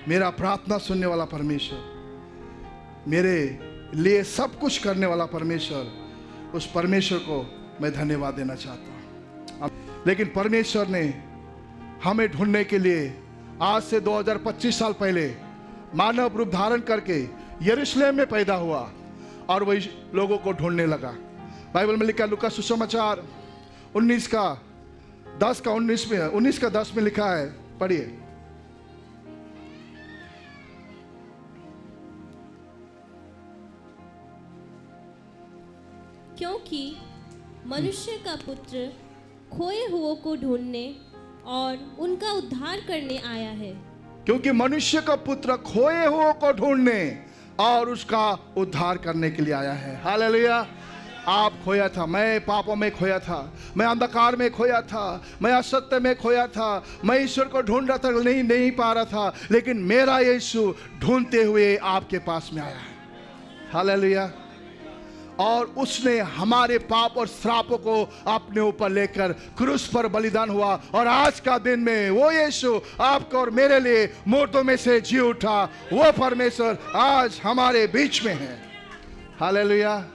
मेरा प्रार्थना सुनने वाला परमेश्वर, मेरे लिए सब कुछ करने वाला परमेश्वर, उस परमेश्वर को मैं धन्यवाद देना चाहता हूँ। लेकिन परमेश्वर ने हमें ढूंढने के लिए आज से 2025 साल पहले मानव रूप धारण करके यरूशलेम में पैदा हुआ और वही लोगों को ढूंढने लगा। बाइबल में लिखा, लूका सुसमाचार 19 का 10 में लिखा है, पढ़िए। क्योंकि मनुष्य का पुत्र खोए हुओं को ढूंढने और उनका उद्धार करने आया है। क्योंकि मनुष्य का पुत्र खोए हुओं को ढूंढने और उसका उद्धार करने के लिए आया है। हालेलुया। आप खोया था, मैं पापों में खोया था, मैं अंधकार में खोया था, मैं असत्य में खोया था, मैं ईश्वर को ढूंढ रहा था, नहीं पा रहा था, लेकिन मेरा यीशु ढूंढते हुए आपके पास में आया है। हालेलुया। और उसने हमारे पाप और श्रापों को अपने ऊपर लेकर क्रूस पर बलिदान हुआ, और आज का दिन में वो यीशु आपको और मेरे लिए मुर्दों में से जी उठा। वो परमेश्वर आज हमारे बीच में है। हालेलुया।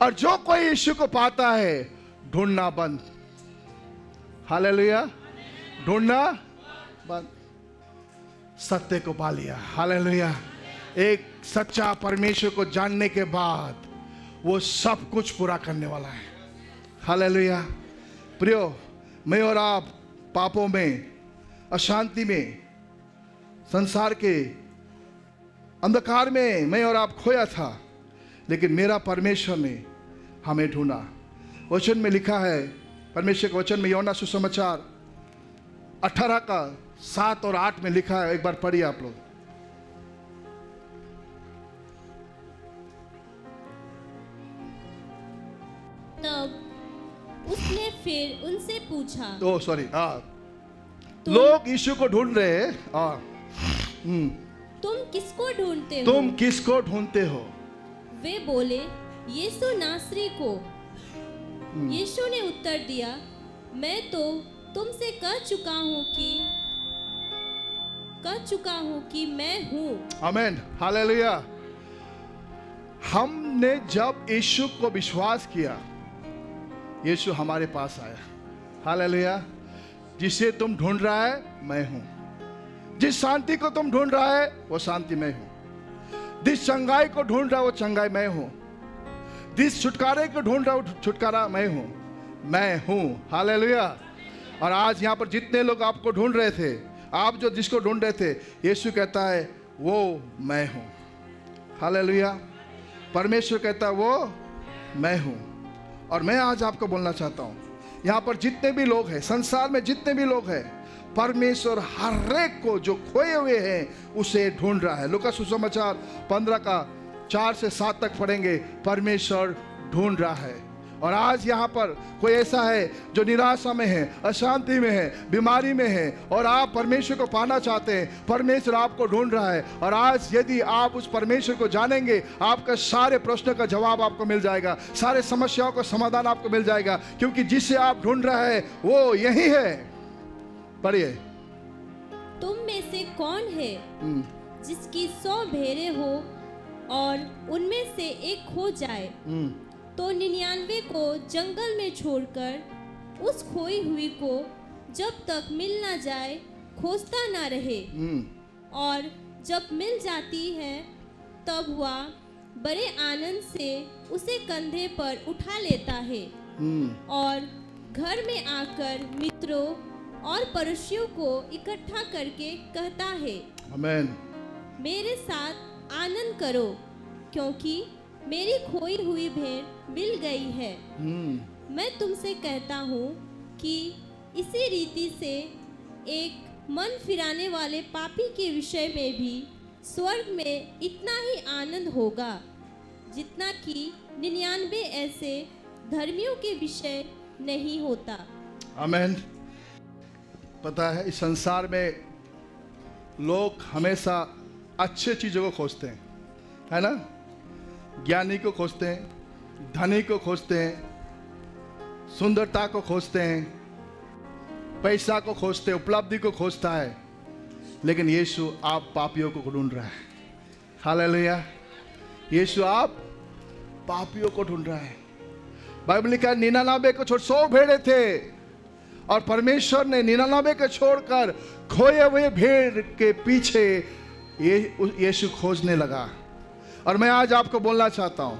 और जो कोई यीशु को पाता है, ढूंढना बंद। हालेलुया। ढूंढना बंद, सत्य को पा लिया। हालेलुया। एक सच्चा परमेश्वर को जानने के बाद वो सब कुछ पूरा करने वाला है। हालेलुया। प्रियो, मैं और आप पापों में, अशांति में, संसार के अंधकार में मैं और आप खोया था, लेकिन मेरा परमेश्वर ने हमें ढूंढा। वचन में लिखा है, परमेश्वर के वचन में यूहन्ना सुसमाचार 18 का 7 और 8 में लिखा है। एक बार पढ़िए आप लोग। तब उसने फिर उनसे पूछा, लोग यीशु को ढूंढ रहे हैं, तुम किसको ढूंढते हो? तुम किसको ढूंढते हो? वे बोले, यीशु नासरी को। यीशु ने उत्तर दिया, मैं तो तुमसे कह चुका हूँ कि मैं हूँ। आमीन, हालेलुया। हमने जब यीशु को विश्वास किया, यीशु हमारे पास आया। हालेलुया। जिसे तुम ढूंढ रहा है मैं हूं। जिस शांति को तुम ढूंढ रहा है वो शांति मैं हूं। जिस चंगाई को ढूंढ रहा है वो चंगाई मैं हूं। जिस छुटकारे को ढूंढ रहा है वो छुटकारा मैं हूं। हालेलुया। और आज यहाँ पर जितने लोग आपको ढूंढ रहे थे, आप जो जिसको ढूंढ रहे थे, यीशु कहता है वो मैं हूं। हालेलुया। परमेश्वर कहता है वो मैं हूं। और मैं आज आपको बोलना चाहता हूं, यहाँ पर जितने भी लोग हैं, संसार में जितने भी लोग हैं, परमेश्वर हर एक को जो खोए हुए हैं उसे ढूंढ रहा है। लूका सुसमाचार 15 का 4 से 7 तक पढ़ेंगे। परमेश्वर ढूंढ रहा है। और आज यहाँ पर कोई ऐसा है जो निराशा में है, अशांति में है, बीमारी में है, और आप परमेश्वर को पाना चाहते हैं। परमेश्वर आपको ढूंढ रहा है। और आज यदि आप उस परमेश्वर को जानेंगे, आपका सारे प्रश्नों का जवाब आपको मिल जाएगा, सारे समस्याओं का समाधान आपको मिल जाएगा, क्योंकि जिसे आप ढूंढ रहे हैं वो यही है। पढ़िए। तुम में से कौन है जिसकी 100 भेड़ें हो और उनमें से एक खो जाए, तो 99 को जंगल में छोड़कर उस खोई हुई को जब तक मिल ना जाए खोजता ना रहे। और जब मिल जाती है तब वह बड़े आनंद से उसे कंधे पर उठा लेता है और घर में आकर मित्रों और पड़ोसियों को इकट्ठा करके कहता है, आमीन, मेरे साथ आनंद करो, क्योंकि मेरी खोई हुई भेड़ मिल गई है। मैं तुमसे कहता हूँ कि इसी रीति से एक मन फिराने वाले पापी के विषय में भी स्वर्ग में इतना ही आनंद होगा जितना कि 99 ऐसे धर्मियों के विषय नहीं होता। आमीन। पता है, इस संसार में लोग हमेशा अच्छे चीज़ों को खोजते हैं, है ना? ज्ञानी को खोजते हैं, धनी को खोजते हैं, सुंदरता को खोजते हैं, पैसा को खोजते हैं, उपलब्धि को खोजता है। लेकिन यीशु आप पापियों को ढूंढ रहा है। हालेलुया। यीशु आप पापियों को ढूंढ रहा है। बाइबल लिखा है 99 को छोड़ 100 भेड़े थे, और परमेश्वर ने 99 को छोड़कर खोए हुए भेड़ के पीछे यीशु खोजने लगा। और मैं आज आपको बोलना चाहता हूं,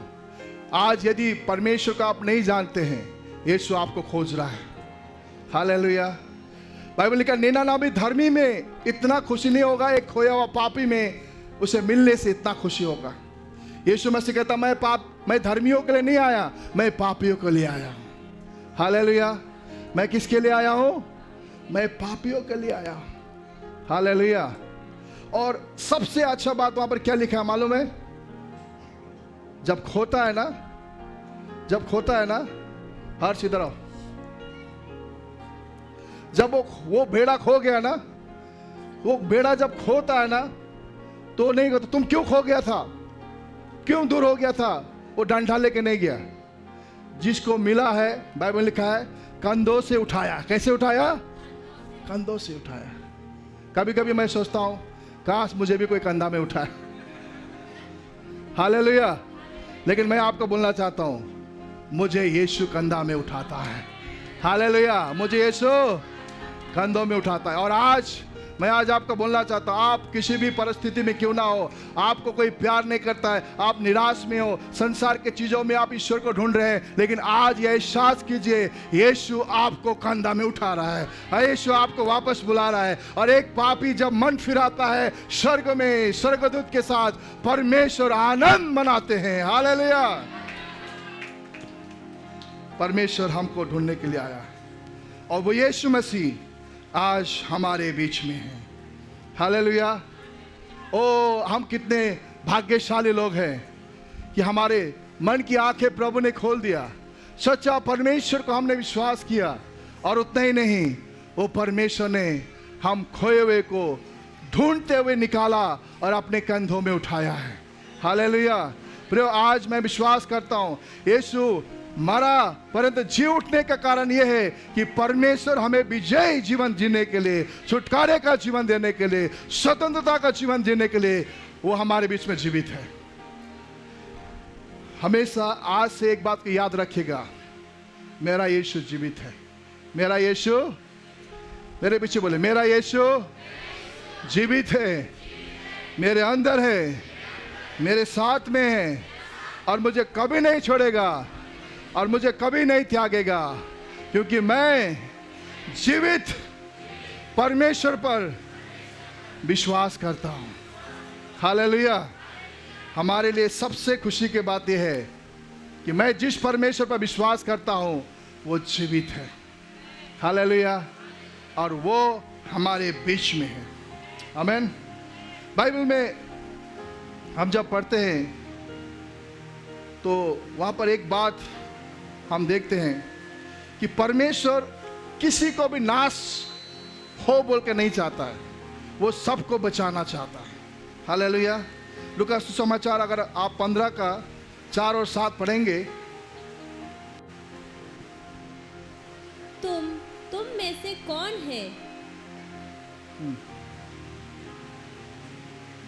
आज यदि परमेश्वर को आप नहीं जानते हैं, यीशु आपको खोज रहा है। हालेलुया। बाइबल लिखा 99 धर्मी में इतना खुशी नहीं होगा, एक खोया हुआ पापी में उसे मिलने से इतना खुशी होगा। यीशु मसीह कहता, मैं धर्मियों के लिए नहीं आया, मैं पापियों के लिए आया हूं। हालेलुया। मैं किसके लिए आया हूं? मैं पापियों के लिए आया हूं। हालेलुया। और सबसे अच्छा बात वहां पर क्या लिखा है मालूम है? जब खोता है ना, हर इधर आओ। जब वो भेड़ा खो गया ना, वो भेड़ा जब खोता है ना, तो नहीं कहता तुम क्यों खो गया था, क्यों दूर हो गया था। वो डंडा लेके नहीं गया। जिसको मिला है, बाइबल लिखा है, कंधों से उठाया। कैसे उठाया? कंधों से उठाया। कभी कभी मैं सोचता हूं, काश मुझे भी कोई कंधा में उठाए। हालेलुया। लेकिन मैं आपको बोलना चाहता हूं, मुझे यीशु कंधा में उठाता है। हालेलुया। मुझे यीशु कंधों में उठाता है। और मैं आज आपको बोलना चाहता हूं, आप किसी भी परिस्थिति में क्यों ना हो, आपको कोई प्यार नहीं करता है, आप निराश में हो, संसार के चीजों में आप ईश्वर को ढूंढ रहे हैं, लेकिन आज यह एहसास कीजिए, यीशु आपको कंधा में उठा रहा है। यीशु आपको वापस बुला रहा है। और एक पापी जब मन फिराता है, स्वर्ग में स्वर्गदूत के साथ परमेश्वर आनंद मनाते हैं। हालेलुया। परमेश्वर हमको ढूंढने के लिए आया, और वो यीशु मसीह आज हमारे बीच में है। हालेलुया। ओ, हम कितने भाग्यशाली लोग हैं कि हमारे मन की आंखें प्रभु ने खोल दिया। सच्चा परमेश्वर को हमने विश्वास किया, और उतना ही नहीं, वो परमेश्वर ने हम खोए हुए को ढूंढते हुए निकाला और अपने कंधों में उठाया है। हालेलुया। प्रियो, आज मैं विश्वास करता हूं यीशु मरा परंतु जी उठने का कारण यह है कि परमेश्वर हमें विजयी जीवन जीने के लिए, छुटकारे का जीवन देने के लिए, स्वतंत्रता का जीवन देने के लिए वो हमारे बीच में जीवित है। हमेशा आज से एक बात को याद रखिएगा, मेरा यीशु जीवित है। मेरा यीशु, मेरे पीछे बोले, मेरा यीशु जीवित है, मेरे अंदर है, मेरे साथ में है और मुझे कभी नहीं छोड़ेगा और मुझे कभी नहीं त्यागेगा, क्योंकि मैं जीवित परमेश्वर पर विश्वास करता हूं। हालेलुया। हमारे लिए सबसे खुशी की बात यह है कि मैं जिस परमेश्वर पर विश्वास करता हूं वो जीवित है। हालेलुया। और वो हमारे बीच में है। आमीन। बाइबल में हम जब पढ़ते हैं तो वहाँ पर एक बात हम देखते हैं कि परमेश्वर किसी को भी नाश हो बोल के नहीं चाहता है, वो सबको बचाना चाहता है। हालेलुया। लूका सुसमाचार अगर आप 15 का 4 और 7 पढ़ेंगे, तुम में से कौन है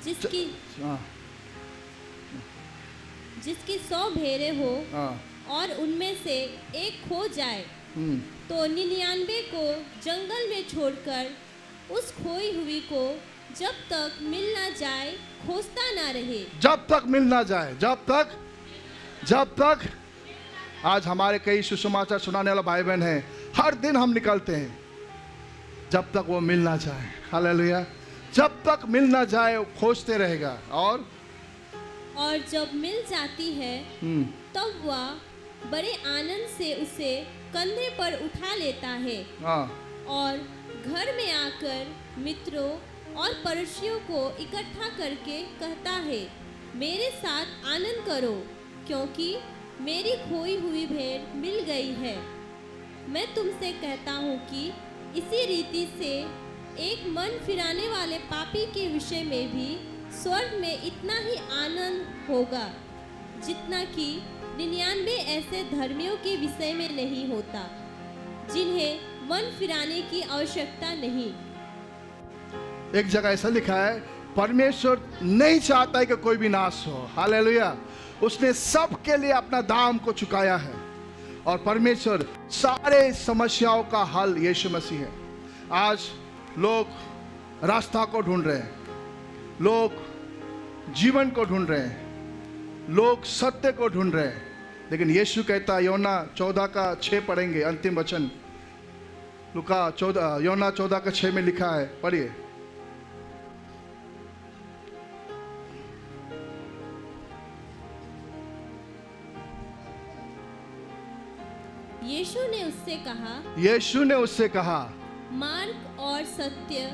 जिसकी 100 भेड़ें हो और उनमें से एक खो जाए तो 99 को जंगल में छोड़कर उस खोई हुई को जब तक मिल ना जाए खोजता ना रहे। जब तक मिल ना जाए, जब तक आज हमारे कई सुसमाचार सुनाने वाला भाई बहन है, हर दिन हम निकलते हैं, जब तक वो मिल ना जाए। हालेलुया। जब तक मिल ना जाए वो खोजते रहेगा। और जब मिल जाती है तब वह बड़े आनंद से उसे कंधे पर उठा लेता है और घर में आकर मित्रों और पड़ोसियों को इकट्ठा करके कहता है, मेरे साथ आनंद करो क्योंकि मेरी खोई हुई भेड़ मिल गई है। मैं तुमसे कहता हूँ कि इसी रीति से एक मन फिराने वाले पापी के विषय में भी स्वर्ग में इतना ही आनंद होगा जितना कि 99 ऐसे धर्मियों के विषय में नहीं होता जिन्हें मन फिराने की आवश्यकता नहीं। एक जगह ऐसा लिखा है, परमेश्वर नहीं चाहता है कि कोई भी नाश हो। हालेलुया। उसने सबके लिए अपना दाम को चुकाया है और परमेश्वर सारे समस्याओं का हल यीशु मसीह है। आज लोग रास्ता को ढूंढ रहे हैं, लोग जीवन को ढूंढ रहे हैं, लोग सत्य को ढूंढ रहे हैं, लेकिन यीशु कहता है, योना 14 का 6 पढ़ेंगे, अंतिम वचन लूका 14 योना 14 का 6 में लिखा है, पढ़िए। यीशु ने उससे कहा, मार्ग और सत्य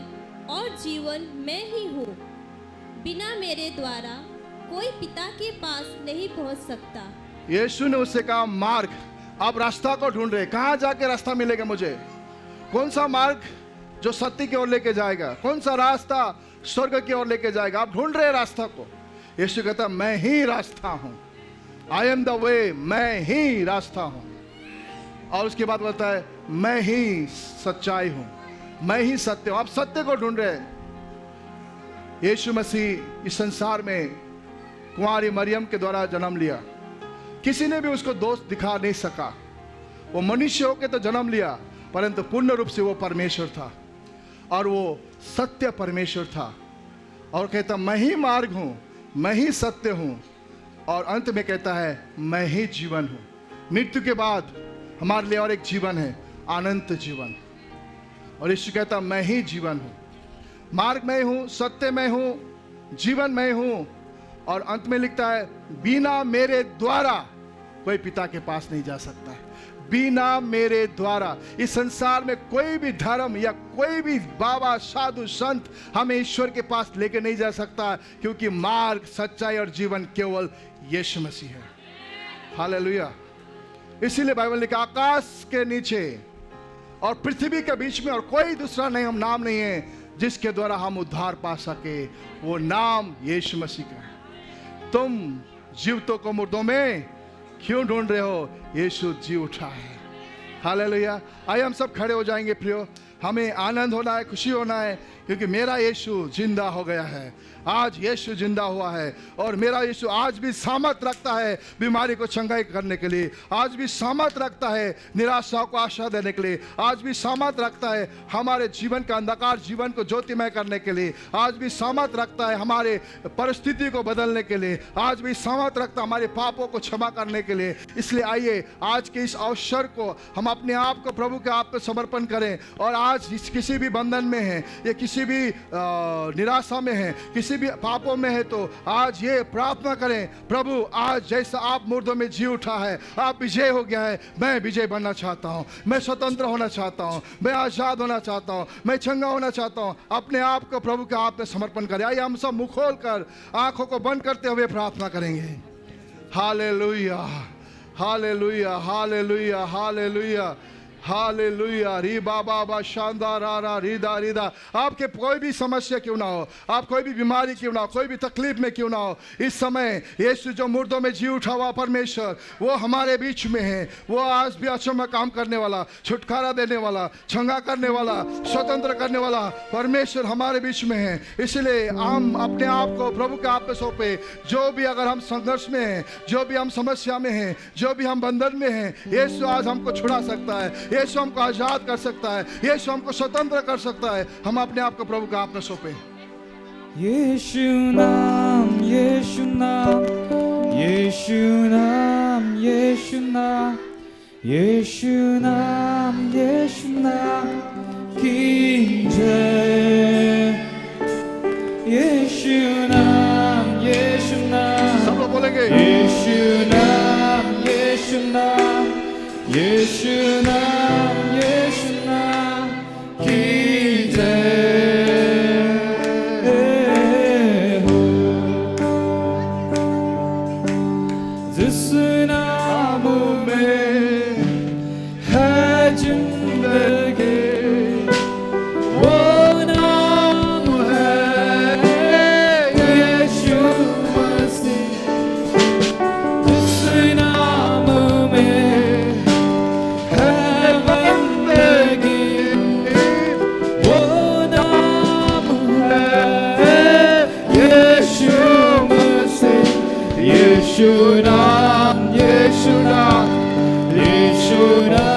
और जीवन मैं ही हूँ, बिना मेरे द्वारा कोई पिता के पास नहीं पहुँच सकता। यीशु ने उससे कहा, मार्ग। आप रास्ता को ढूंढ रहे, कहाँ जाके रास्ता मिलेगा मुझे? कौन सा मार्ग जो सत्य की ओर लेके जाएगा? कौन सा रास्ता स्वर्ग की ओर लेके जाएगा? आप ढूंढ रहे रास्ता को। यीशु कहता, मैं ही रास्ता हूँ। आई एम द वे, मैं ही रास्ता हूँ। और उसके बाद बोलता है, मैं ही सच्चाई हूँ, मैं ही सत्य हूँ। आप सत्य को ढूंढ रहे हैं। यीशु मसीह इस संसार में कुंवारी मरियम के द्वारा जन्म लिया। किसी ने भी उसको दोष दिखा नहीं सका। वो मनुष्य होकर तो जन्म लिया, परंतु पूर्ण रूप से वो परमेश्वर था और वो सत्य परमेश्वर था। और कहता, मैं ही मार्ग हूँ, मैं ही सत्य हूँ, और अंत में कहता है, मैं ही जीवन हूँ। मृत्यु के बाद हमारे लिए और एक जीवन है, अनंत जीवन। और यीशु कहता, मैं ही जीवन हूँ, मार्ग मैं हूँ, सत्य मैं हूँ, जीवन मैं हूँ। और अंत में लिखता है, बिना मेरे द्वारा कोई पिता के पास नहीं जा सकता है। बिना मेरे द्वारा इस संसार में कोई भी धर्म या कोई भी बाबा साधु संत हमें ईश्वर के पास लेके नहीं जा सकता, क्योंकि मार्ग, सच्चाई और जीवन केवल यीशु मसीह है। हालेलुया। इसीलिए बाइबल लिखा, आकाश के नीचे और पृथ्वी के बीच में और कोई दूसरा नहीं, हम नाम नहीं है जिसके द्वारा हम उद्धार पा सके, वो नाम यीशु मसीह का है। तुम जीवितों को मुर्दों में क्यों ढूंढ रहे हो? यीशु जी उठा है। हालेलुया। आइए हम सब खड़े हो जाएंगे प्रियो। हमें आनंद होना है, खुशी होना है, क्योंकि मेरा यीशु जिंदा हो गया है। आज यीशु जिंदा हुआ है और मेरा यीशु आज भी सामर्थ रखता है बीमारी को चंगाई करने के लिए, आज भी सामर्थ रखता है निराशा को आशा देने के लिए, आज भी सामर्थ रखता है हमारे जीवन का अंधकार जीवन को ज्योतिमय करने के लिए, आज भी सामर्थ रखता है हमारे परिस्थिति को बदलने के लिए, आज भी सामर्थ रखता है हमारे पापों को क्षमा करने के लिए। इसलिए आइए आज के इस अवसर को हम अपने आप को प्रभु के आप को समर्पण करें। और आज किसी भी बंधन में है या किसी भी निराशा में है, किसी भी पापों में है, तो आज ये प्रार्थना करें, प्रभु आज जैसा आप मुर्दों में जी उठा है, आप विजय हो गया है, मैं विजय बनना चाहता हूँ, मैं स्वतंत्र होना चाहता हूँ, मैं आजाद होना चाहता हूँ, मैं चंगा होना चाहता हूँ। अपने आप को प्रभु के आप में समर्पण करें। आइए हम सब मुंह खोल कर आंखों को बंद करते हुए प्रार्थना करेंगे। Hallelujah, hallelujah, hallelujah, hallelujah, hallelujah. री बाबा बा शानदार रा रीदा रीदा। आपके कोई भी समस्या क्यों ना हो, आप कोई भी बीमारी क्यों ना हो, कोई भी तकलीफ में क्यों ना हो, इस समय यीशु जो मुर्दों में जी उठा हुआ परमेश्वर वो हमारे बीच में है। वो आज भी अचम्भा काम करने वाला, छुटकारा देने वाला, चंगा करने वाला, स्वतंत्र करने वाला परमेश्वर हमारे बीच में है। इसलिए हम अपने आप को प्रभु के आप में सौंपे। जो भी अगर हम संघर्ष में हैं, जो भी हम समस्या में हैं, जो भी हम बंधन में हैं, यीशु आज हमको छुड़ा सकता है, यीशु हमको आजाद कर सकता है, यीशु हमको स्वतंत्र कर सकता है। हम अपने आप को प्रभु के आप में सौंपे। यीशु नाम, यीशु नाम, यीशु नाम, यीशु नाम, यीशु नाम, यीशु नाम की जय। यीशु नाम, यीशु नाम, सब लोग बोलेंगे यीशु नाम, यीशु नाम, यीशु नाम, यीशु नाम की जय। जिस नाम में है जिंदगी, वो नाम है यीशु मसीह। जिस नाम में यीशु नाम, यीशु नाम, यीशु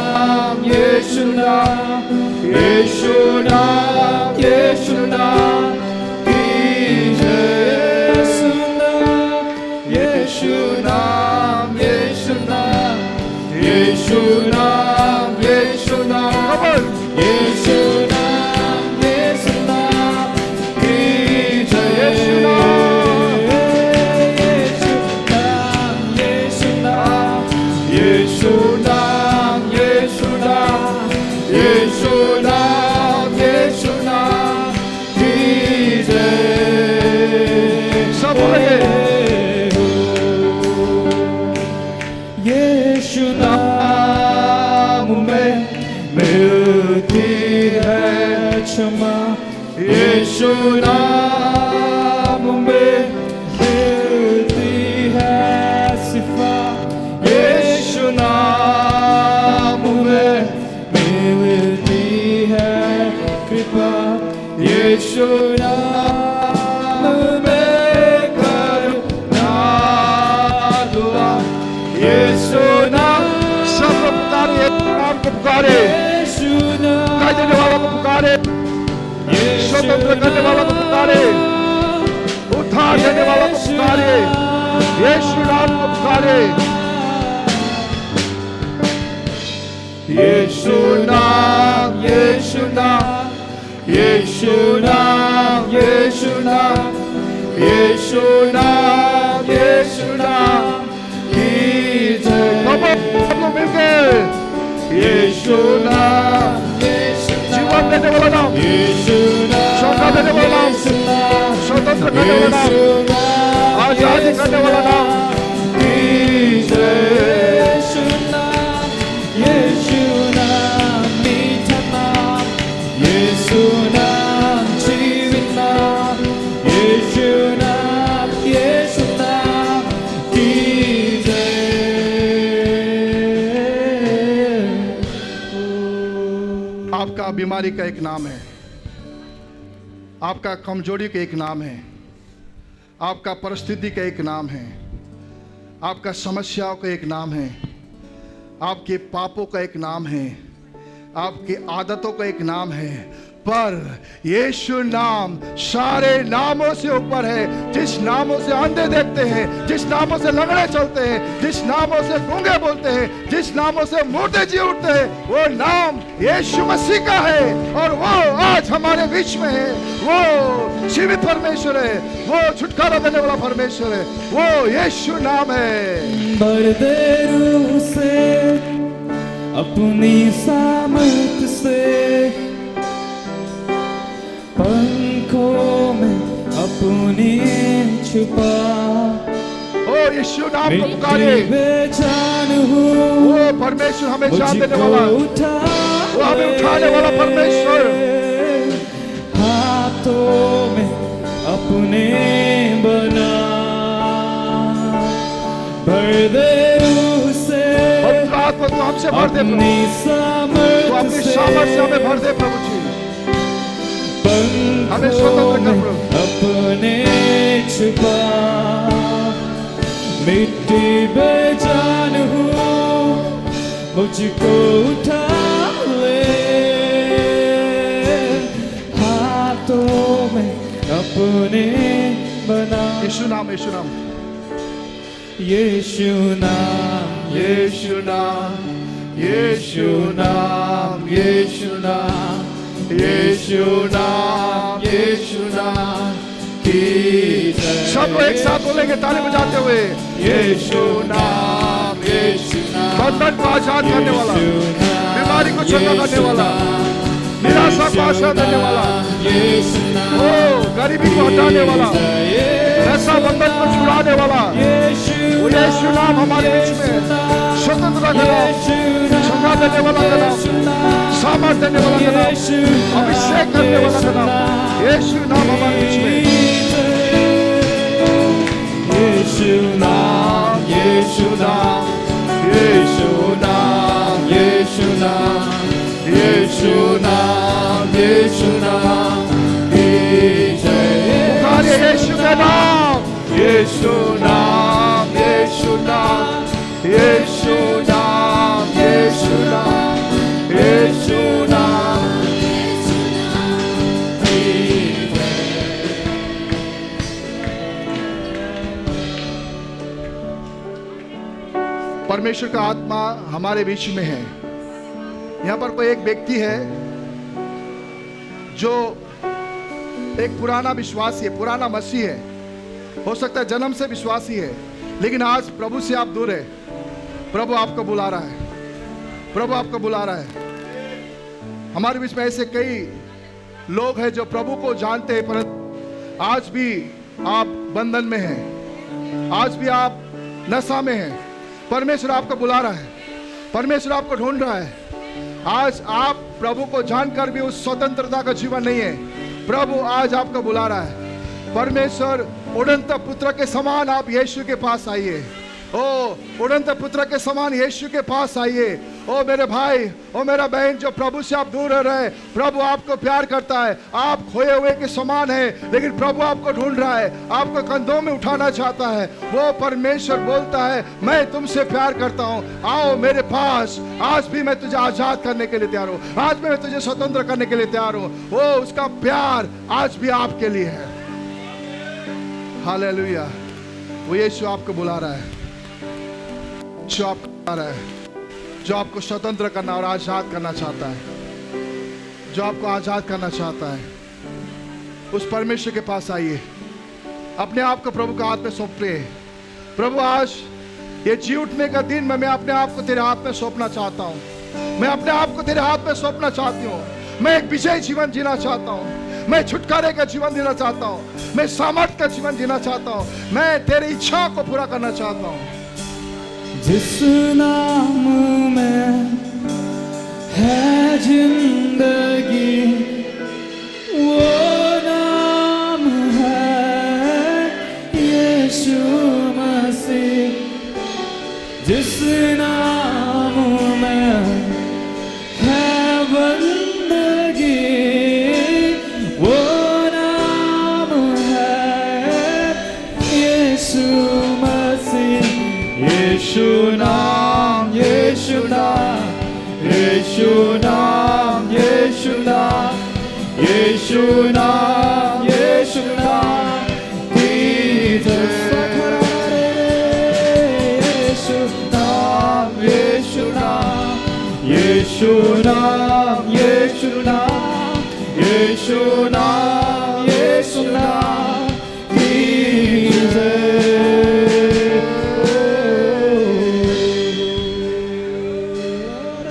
नाम, यीशु नाम, यीशु नाम, यीशु नाम की जय। यीशु नाम, यीशु नाम, यीशु नाम, यीशु नाम, यीशु नाम, यीशु नाम की जय। यीशु नाम, यीशु नाम, यीशु नाम, यीशु नाम की जय। सब यीशु नाम में मिलती है क्षमा, यीशु नाम में मिलती है शिफा, यीशु नाम में मिलती है कृपा, यीशु नाम में करुणा दुआ। यीशु नाम, सब पुकारे, नाम को पुकारे, यीशु नाम, कह देने वाला को पुकारे, स्वतंत्र करने वाला को पुकारे, उद्धार देने वाला को पुकारे, यीशु नाम को पुकारे। यीशु नाम, यीशु नाम, यीशु नाम, यीशु नाम, यीशु नाम, यीशु नाम की जय। सब लोग मिलके यीशु नाम, जीवन देने वाला नाम, यीशु नाम, क्षमा देने वाला नाम, स्वतंत्र करने वाला नाम, आजादी करने वाला नाम की जय। यीशु नाम मीठा नाम, यीशु नाम आपका बीमारी का एक नाम है, आपका कमजोरी का एक नाम है, आपका परिस्थिति का एक नाम है, आपका समस्याओं का एक नाम है, आपके पापों का एक नाम है, आपकी आदतों का एक नाम है। पर यीशु नाम सारे नामों से ऊपर है। जिस नामों से अंधे देखते हैं, जिस नामों से लंगड़े चलते हैं, जिस नामों से गूंगे बोलते हैं, जिस नामों से मुर्दे जी उठते हैं, वो नाम यीशु मसीह का है और वो आज हमारे बीच में है। वो जीवित परमेश्वर है, वो छुटकारा देने वाला परमेश्वर है, वो यीशु नाम है। बढ़ते रूह से अपनी सामर्थ से पंखों में अपने छुपा। ओ यीशु नाम को पुकारे। बेजान हूँ वो परमेश्वर हमें जान देने वाला, वो हमें उठाने वाला परमेश्वर। हाथों में अपने बना भर दे रूह से पवित्र आत्मा तू हमसे भर दे प्रभु, अपनी तू अपनी सामर्थ से हमें भर दे प्रभु जी। हमें स्वतंत्र कर प्रभु। अपने छुपा मिट्टी बेजान हूँ मुझको उठा ले हाथों में अपने बना। यीशु नाम, यीशु नाम, यीशु नाम, यीशु नाम, यीशु नाम, यीशु नाम, यीशु नाम, यीशु नाम की जय। सब लोग एक साथ बोलेंगे ताली बजाते हुए। यीशु नाम, यीशु नाम, बंधन को आजाद करने वाला, बीमारी को छुड़ा करने वाला, निराशा को आशा देने वाला, ओ गरीबी को हटाने वाला, ऐसा बंधन को छुड़ाने वाला, वो यीशु नाम हमारे बीच में स्वतंत्रता का नाम, क्षमा देने वाला का नाम, सामर्थ देने वाला का नाम, अभिषेक करने वाला का नाम, यीशु नाम हमारे बीच में। यीशु नाम, यीशु नाम, यीशु नाम, यीशु नाम, यीशु नाम, यीशु नाम की जय। पुकारिए यीशु का नाम, यीशु नाम, यीशु नाम, यीशु नाम, यीशु नाम, यीशु नाम की जय। परमेश्वर का आत्मा हमारे बीच में है। यहाँ पर कोई एक व्यक्ति है जो एक पुराना विश्वासी है, पुराना मसीह है, हो सकता है जन्म से विश्वासी है, लेकिन आज प्रभु से आप दूर है। प्रभु आपको बुला रहा है, प्रभु आपको बुला रहा है। हमारे बीच में ऐसे कई लोग हैं जो प्रभु को जानते हैं, परंतु आज भी आप बंधन में हैं, आज भी आप नशा में हैं। परमेश्वर आपको बुला रहा है, परमेश्वर आपको ढूंढ रहा है। आज आप प्रभु को जानकर भी उस स्वतंत्रता का जीवन नहीं है। प्रभु आज आपको बुला रहा है। परमेश्वर उड़नत पुत्र के समान आप यीशु के पास आइए। ओ उड़नत पुत्र के समान यीशु के पास आइए। ओ मेरे भाई, ओ मेरा बहन जो प्रभु से आप दूर रहे, प्रभु आपको प्यार करता है। आप खोए हुए के समान है, लेकिन प्रभु आपको ढूंढ रहा है, आपको कंधों में उठाना चाहता है। वो परमेश्वर बोलता है, मैं तुमसे प्यार करता हूँ, आओ मेरे पास। आज भी मैं तुझे आजाद करने के लिए तैयार हूँ, आज भी मैं तुझे स्वतंत्र करने के लिए तैयार हूँ। वो उसका प्यार आज भी आपके लिए है। हालेलुया। वो यीशु आपको बुला रहा है, जो आपको बुला रहा है, जो आपको स्वतंत्र करना और आजाद करना चाहता है, जो आपको आजाद करना चाहता है। उस परमेश्वर के पास आइए, अपने आप को प्रभु के हाथ में सौंपिए। प्रभु आज ये जी उठने का दिन मैं अपने आप को तेरे हाथ में सौंपना चाहता हूँ। मैं अपने आप को तेरे हाथ में सौंपना चाहती हूँ। मैं एक विजयी जीवन जीना चाहता हूँ, मैं छुटकारे का जीवन जीना चाहता हूँ, मैं सामर्थ का जीवन जीना चाहता हूँ, मैं तेरी इच्छा को पूरा करना चाहता हूँ। जिस नाम में है जिंदगी, वो नाम है यीशु मसीह। जिस नाम में है बंदगी, यीशु नाम, यीशु नाम, यीशु नाम, यीशु नाम, यीशु नाम, यीशु नाम, Jesus यीशु नाम, यीशु नाम, यीशु नाम, यीशु नाम, यीशु नाम, यीशु नाम,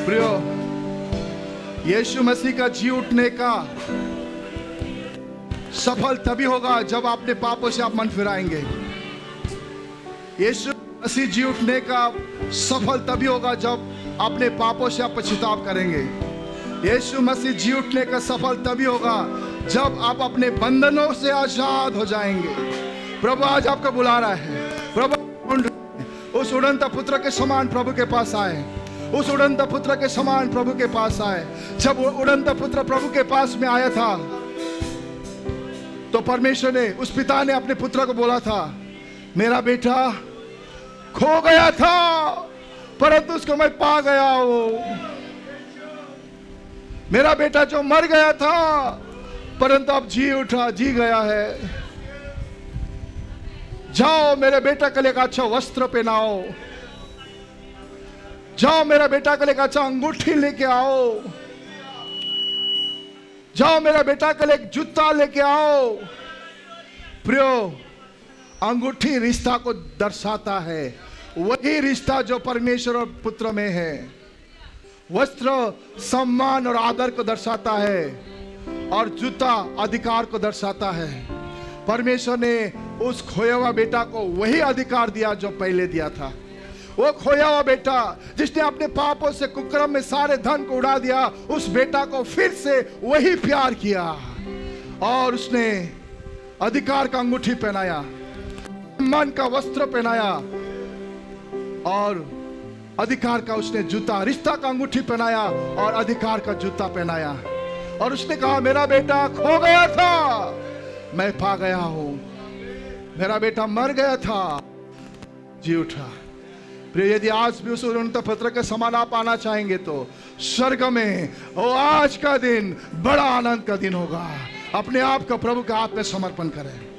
प्रियो, यीशु मसीह का जी उठने का सफल तभी होगा जब अपने पापों से आप मन फिराएंगे। यीशु मसीह जी उठने का सफल तभी होगा जब अपने पापों से आप पश्चाताप करेंगे। यीशु मसीह जी उठने का सफल तभी होगा जब आप अपने बंधनों से आजाद हो जाएंगे। प्रभु आज आपको बुला रहा है। प्रभु उस उड़नता पुत्र के समान प्रभु के पास आए, उस उड़नता पुत्र के समान प्रभु के पास आए। जब उड़नता पुत्र प्रभु के पास में आया था तो परमेश्वर ने, उस पिता ने अपने पुत्र को बोला था, मेरा बेटा खो गया था परंतु उसको मैं पा गया हूं। मेरा बेटा जो मर गया था परंतु अब जी उठा, जी गया है। जाओ मेरे बेटा के लिए एक अच्छा वस्त्र पहनाओ, जाओ मेरा बेटा के लिए एक अच्छा अंगूठी लेके आओ, जाओ मेरा बेटा के लिए एक जूता लेके आओ। प्रियो, अंगूठी रिश्ता को दर्शाता है, वही रिश्ता जो परमेश्वर और पुत्र में है। वस्त्र सम्मान और आदर को दर्शाता है और जूता अधिकार को दर्शाता है। परमेश्वर ने उस खोया हुआ बेटा को वही अधिकार दिया जो पहले दिया था। वो खोया हुआ बेटा जिसने अपने पापों से कुकर्म में सारे धन को उड़ा दिया, उस बेटा को फिर से वही प्यार किया और उसने अधिकार का अंगूठी पहनाया, सम्मान का वस्त्र पहनाया और अधिकार का उसने जूता, रिश्ता का अंगूठी पहनाया और अधिकार का जूता पहनाया। और उसने कहा, मेरा बेटा खो गया था, मैं पा गया हूं। मेरा बेटा मर गया था, जी उठा। प्रिय, यदि आज भी उस उड़नता पुत्र के समान आप आना चाहेंगे तो स्वर्ग में वो आज का दिन बड़ा आनंद का दिन होगा। अपने आप को प्रभु के हाथ में समर्पण करें।